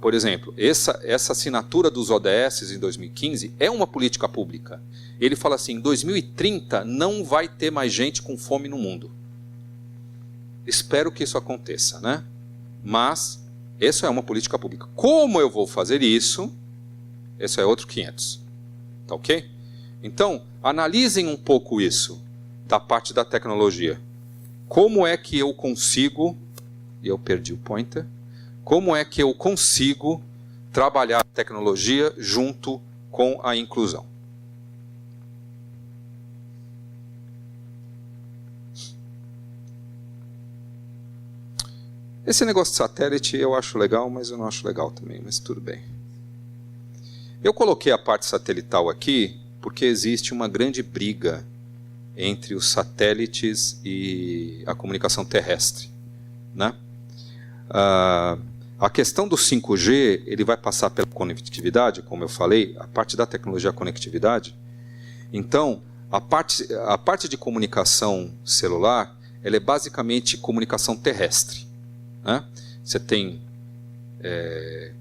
Por exemplo, essa assinatura dos ODS em 2015 é uma política pública. Ele fala assim, em 2030 não vai ter mais gente com fome no mundo. Espero que isso aconteça, né? Mas isso é uma política pública. Como eu vou fazer isso? Esse é outro 500. Tá ok? Então, analisem um pouco isso da parte da tecnologia. Como é que eu consigo... Eu perdi o pointer. Como é que eu consigo trabalhar a tecnologia junto com a inclusão? Esse negócio de satélite eu acho legal, mas eu não acho legal também, mas tudo bem. Eu coloquei a parte satelital aqui porque existe uma grande briga entre os satélites e a comunicação terrestre, né? A questão do 5G, ele vai passar pela conectividade, como eu falei, a parte da tecnologia conectividade, Então, a parte de comunicação celular, ela é basicamente comunicação terrestre, né? Você tem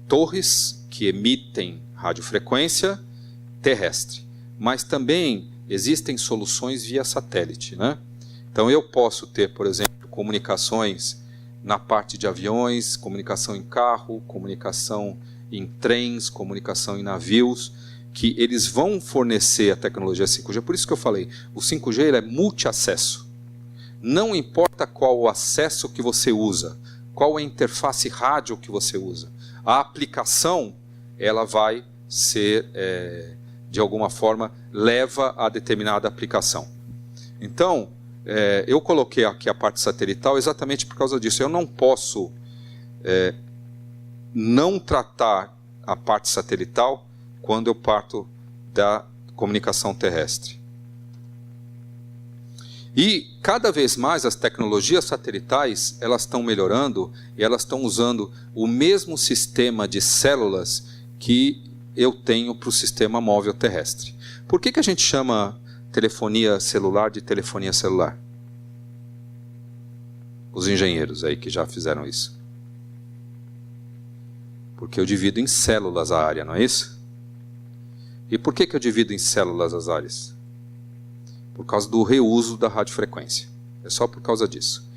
torres que emitem radiofrequência terrestre, mas também existem soluções via satélite, né? Então eu posso ter, por exemplo, comunicações na parte de aviões, comunicação em carro, comunicação em trens, comunicação em navios, que eles vão fornecer a tecnologia 5G. Por isso que eu falei, o 5G ele é multi-acesso. Não importa qual o acesso que você usa, qual a interface rádio que você usa, a aplicação ela vai ser, de alguma forma, leva a determinada aplicação. Então, eu coloquei aqui a parte satelital exatamente por causa disso. Eu não posso não tratar a parte satelital quando eu parto da comunicação terrestre. E cada vez mais as tecnologias satelitais elas estão melhorando e elas estão usando o mesmo sistema de células que eu tenho para o sistema móvel terrestre. Por que a gente chama telefonia celular de telefonia celular? Os engenheiros aí que já fizeram isso. Porque eu divido em células a área, não é isso? E por que eu divido em células as áreas? Por causa do reuso da radiofrequência. É só por causa disso.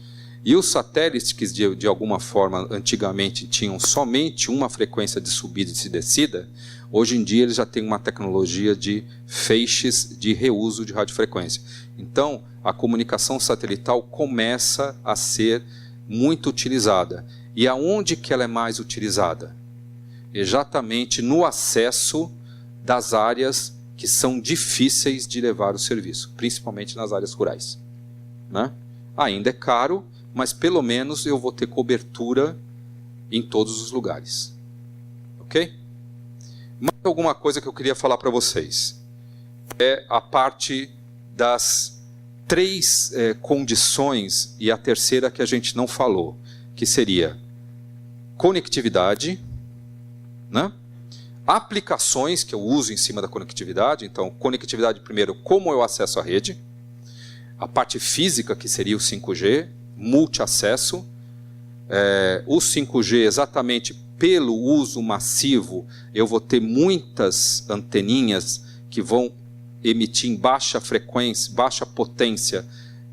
E os satélites que de alguma forma antigamente tinham somente uma frequência de subida e de descida, hoje em dia eles já têm uma tecnologia de feixes de reuso de radiofrequência. Então a comunicação satelital começa a ser muito utilizada. E aonde que ela é mais utilizada? Exatamente no acesso das áreas que são difíceis de levar o serviço, principalmente nas áreas rurais, né? Ainda é caro, mas pelo menos eu vou ter cobertura em todos os lugares. Ok? Mais alguma coisa que eu queria falar para vocês. É a parte das 3 condições e a terceira que a gente não falou, que seria conectividade, né? Aplicações que eu uso em cima da conectividade. Então, conectividade primeiro, como eu acesso a rede. A parte física, que seria o 5G, multi-acesso. O 5G, exatamente pelo uso massivo, eu vou ter muitas anteninhas que vão emitir em baixa frequência, baixa potência,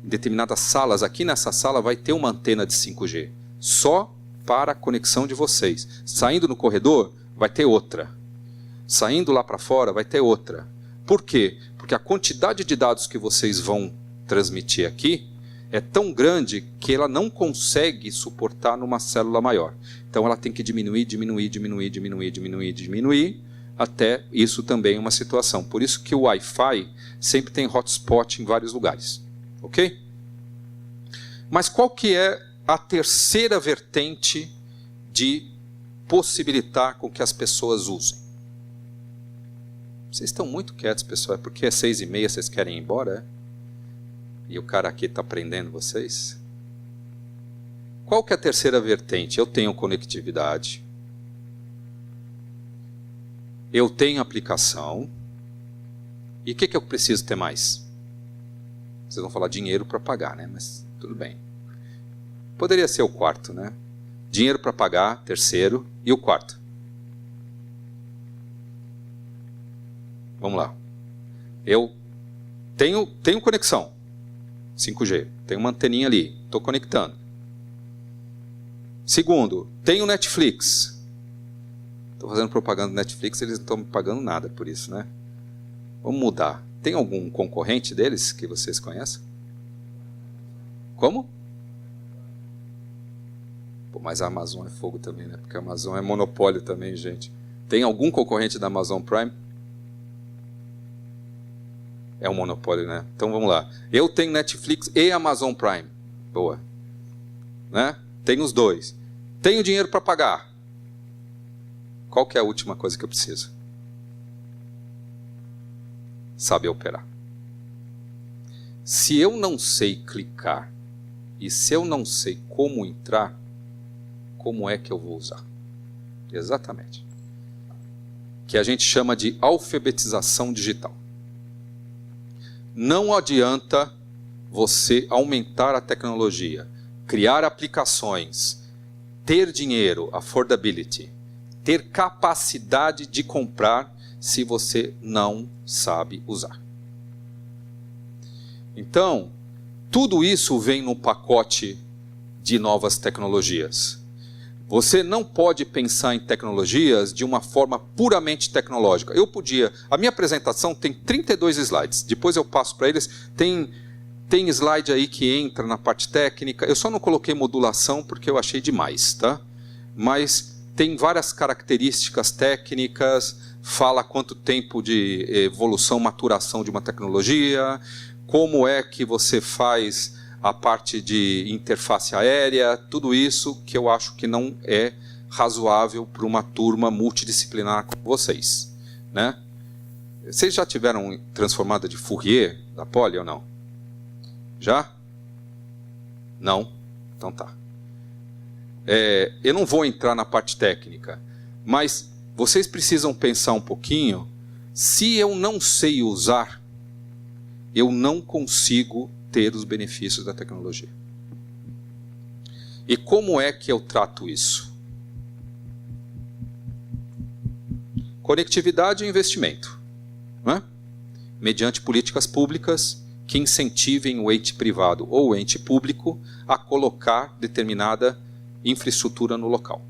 em determinadas salas. Aqui nessa sala vai ter uma antena de 5G, só para a conexão de vocês. Saindo no corredor, vai ter outra. Saindo lá para fora, vai ter outra. Por quê? Porque a quantidade de dados que vocês vão transmitir aqui é tão grande que ela não consegue suportar numa célula maior. Então ela tem que diminuir, até isso também é uma situação. Por isso que o Wi-Fi sempre tem hotspot em vários lugares. Ok? Mas qual que é a terceira vertente de possibilitar com que as pessoas usem? Vocês estão muito quietos, pessoal. É porque é 6h30, vocês querem ir embora? E o cara aqui está prendendo vocês? Qual que é a terceira vertente? Eu tenho conectividade. Eu tenho aplicação. E o que eu preciso ter mais? Vocês vão falar dinheiro para pagar, né? Mas tudo bem. Poderia ser o quarto, né? Dinheiro para pagar, terceiro. E o quarto? Vamos lá. Eu tenho conexão. 5G. Tenho uma anteninha ali. Estou conectando. Segundo, tenho Netflix. Estou fazendo propaganda do Netflix, eles não estão me pagando nada por isso, né? Vamos mudar. Tem algum concorrente deles que vocês conhecem? Como? Pô, mas a Amazon é fogo também, né? Porque a Amazon é monopólio também, gente. Tem algum concorrente da Amazon Prime? É um monopólio, né? Então vamos lá. Eu tenho Netflix e Amazon Prime. Boa. Né? Tenho os dois. Tenho dinheiro para pagar. Qual que é a última coisa que eu preciso? Saber operar. Se eu não sei clicar e se eu não sei como entrar, como é que eu vou usar? Exatamente. Que a gente chama de alfabetização digital. não adianta você aumentar a tecnologia, criar aplicações, ter dinheiro, affordability, ter capacidade de comprar se você não sabe usar. Então, tudo isso vem no pacote de novas tecnologias. Você não pode pensar em tecnologias de uma forma puramente tecnológica. A minha apresentação tem 32 slides, depois eu passo para eles, tem slide aí que entra na parte técnica, eu só não coloquei modulação porque eu achei demais, tá? Mas tem várias características técnicas, fala quanto tempo de evolução, maturação de uma tecnologia, como é que você faz a parte de interface aérea, tudo isso que eu acho que não é razoável para uma turma multidisciplinar como vocês, né? Vocês já tiveram transformada de Fourier da Poly ou não? Já? Não? Então tá. Eu não vou entrar na parte técnica, mas vocês precisam pensar um pouquinho, se eu não sei usar, eu não consigo ter os benefícios da tecnologia. E como é que eu trato isso? Conectividade e investimento, né? Mediante políticas públicas que incentivem o ente privado ou o ente público a colocar determinada infraestrutura no local.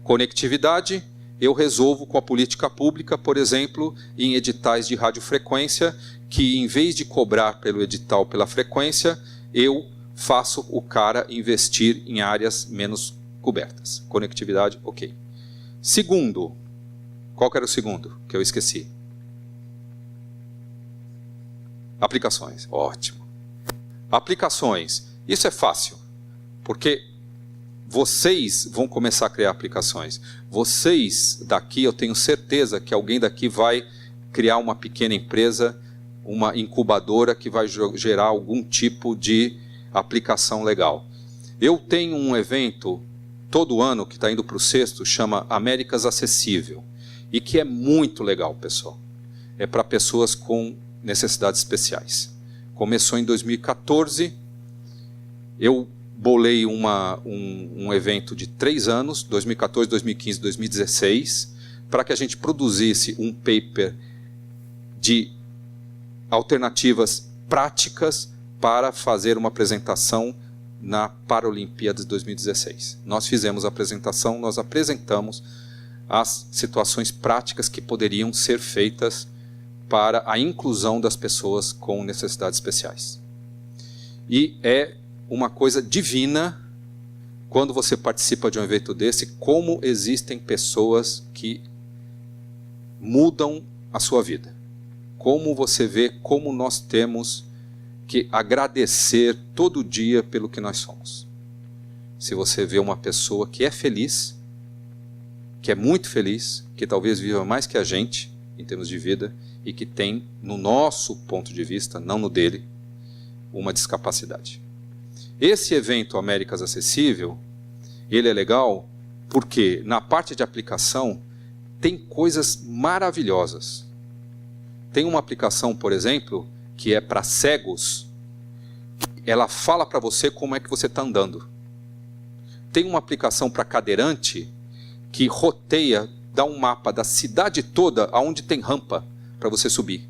Conectividade, eu resolvo com a política pública, por exemplo, em editais de radiofrequência, que em vez de cobrar pelo edital pela frequência, eu faço o cara investir em áreas menos cobertas. Conectividade, ok. Segundo, qual que era o segundo que eu esqueci? Aplicações, ótimo. Aplicações, isso é fácil, porque vocês vão começar a criar aplicações. Vocês daqui, eu tenho certeza que alguém daqui vai criar uma pequena empresa, uma incubadora que vai gerar algum tipo de aplicação legal. Eu tenho um evento todo ano que está indo para o 6º, chama Américas Acessível, e que é muito legal, pessoal. É para pessoas com necessidades especiais. Começou em 2014, eu bolei um evento de 3 anos, 2014, 2015, 2016, para que a gente produzisse um paper de alternativas práticas para fazer uma apresentação na Paralimpíadas de 2016. Nós fizemos a apresentação, nós apresentamos as situações práticas que poderiam ser feitas para a inclusão das pessoas com necessidades especiais. E é uma coisa divina quando você participa de um evento desse, como existem pessoas que mudam a sua vida. Como você vê como nós temos que agradecer todo dia pelo que nós somos. Se você vê uma pessoa que é feliz, que é muito feliz, que talvez viva mais que a gente em termos de vida e que tem, no nosso ponto de vista, não no dele, uma discapacidade. Esse evento Américas Acessível, ele é legal porque na parte de aplicação tem coisas maravilhosas. Tem uma aplicação, por exemplo, que é para cegos, ela fala para você como é que você está andando. Tem uma aplicação para cadeirante que roteia, dá um mapa da cidade toda aonde tem rampa para você subir.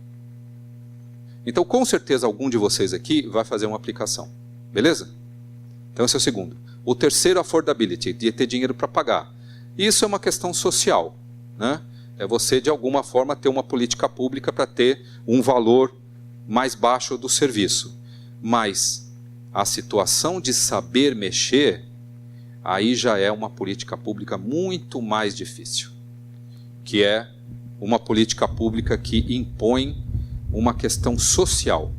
Então, com certeza, algum de vocês aqui vai fazer uma aplicação. Beleza? Então, esse é o segundo. O terceiro, affordability, de ter dinheiro para pagar. Isso é uma questão social, né? É você, de alguma forma, ter uma política pública para ter um valor mais baixo do serviço. Mas a situação de saber mexer, aí já é uma política pública muito mais difícil. Que é uma política pública que impõe uma questão social,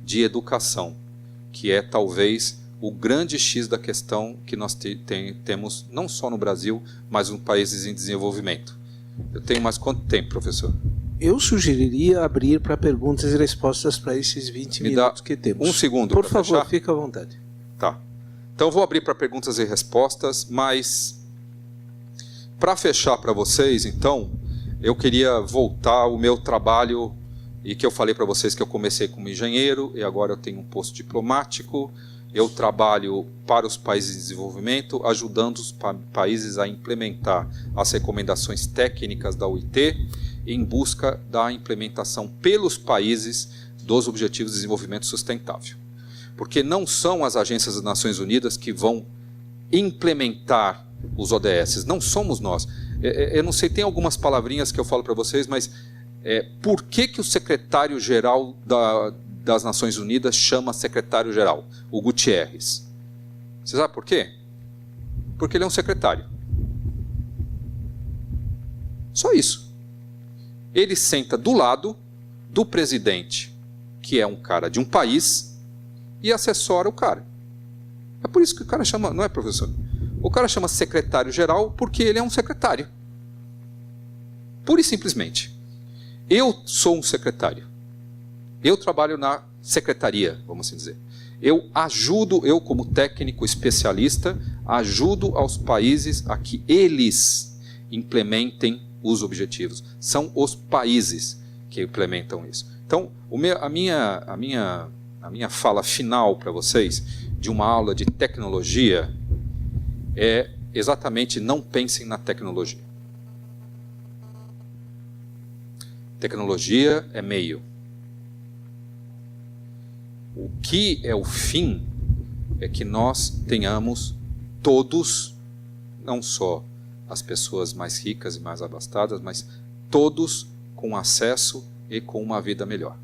de educação, que é talvez o grande X da questão que nós temos, não só no Brasil, mas em países em desenvolvimento. Eu tenho mais quanto tempo, professor? Eu sugeriria abrir para perguntas e respostas para esses 20 minutos que temos. Um segundo, por favor, fechar? fica à vontade. Tá. Então eu vou abrir para perguntas e respostas, mas para fechar para vocês, então, eu queria voltar ao meu trabalho e que eu falei para vocês que eu comecei como engenheiro e agora eu tenho um posto diplomático. Eu trabalho para os países em desenvolvimento, ajudando os países a implementar as recomendações técnicas da OIT em busca da implementação pelos países dos Objetivos de Desenvolvimento Sustentável. Porque não são as agências das Nações Unidas que vão implementar os ODS, não somos nós. Eu não sei, tem algumas palavrinhas que eu falo para vocês, mas por que o secretário-geral das Nações Unidas chama secretário-geral? O Guterres. Você sabe por quê? Porque ele é um secretário. Só isso. Ele senta do lado do presidente, que é um cara de um país, e assessora o cara. É por isso que o cara chama, não é, professor? O cara chama secretário-geral porque ele é um secretário. Pura e simplesmente. Eu sou um secretário. Eu trabalho na secretaria, vamos assim dizer. Eu como técnico especialista, ajudo aos países a que eles implementem os objetivos. São os países que implementam isso. Então, a minha fala final para vocês, de uma aula de tecnologia, é exatamente: não pensem na tecnologia. Tecnologia é meio. O que é o fim é que nós tenhamos todos, não só as pessoas mais ricas e mais abastadas, mas todos com acesso e com uma vida melhor.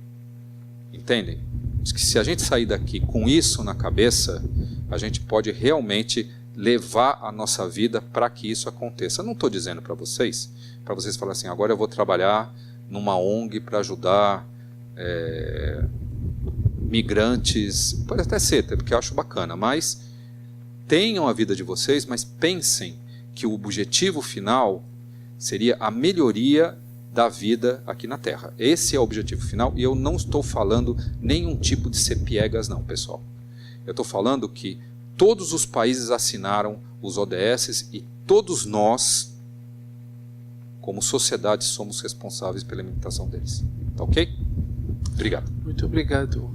Entendem? Diz que se a gente sair daqui com isso na cabeça, a gente pode realmente levar a nossa vida para que isso aconteça. Eu não estou dizendo para vocês falarem assim: agora eu vou trabalhar numa ONG para ajudar migrantes. Pode até ser, porque eu acho bacana, mas tenham a vida de vocês, mas pensem que o objetivo final seria a melhoria da vida aqui na Terra. Esse é o objetivo final, e eu não estou falando nenhum tipo de ser piegas não, pessoal. Eu estou falando que todos os países assinaram os ODS e todos nós, como sociedade, somos responsáveis pela implementação deles. Tá ok? Obrigado. Muito obrigado.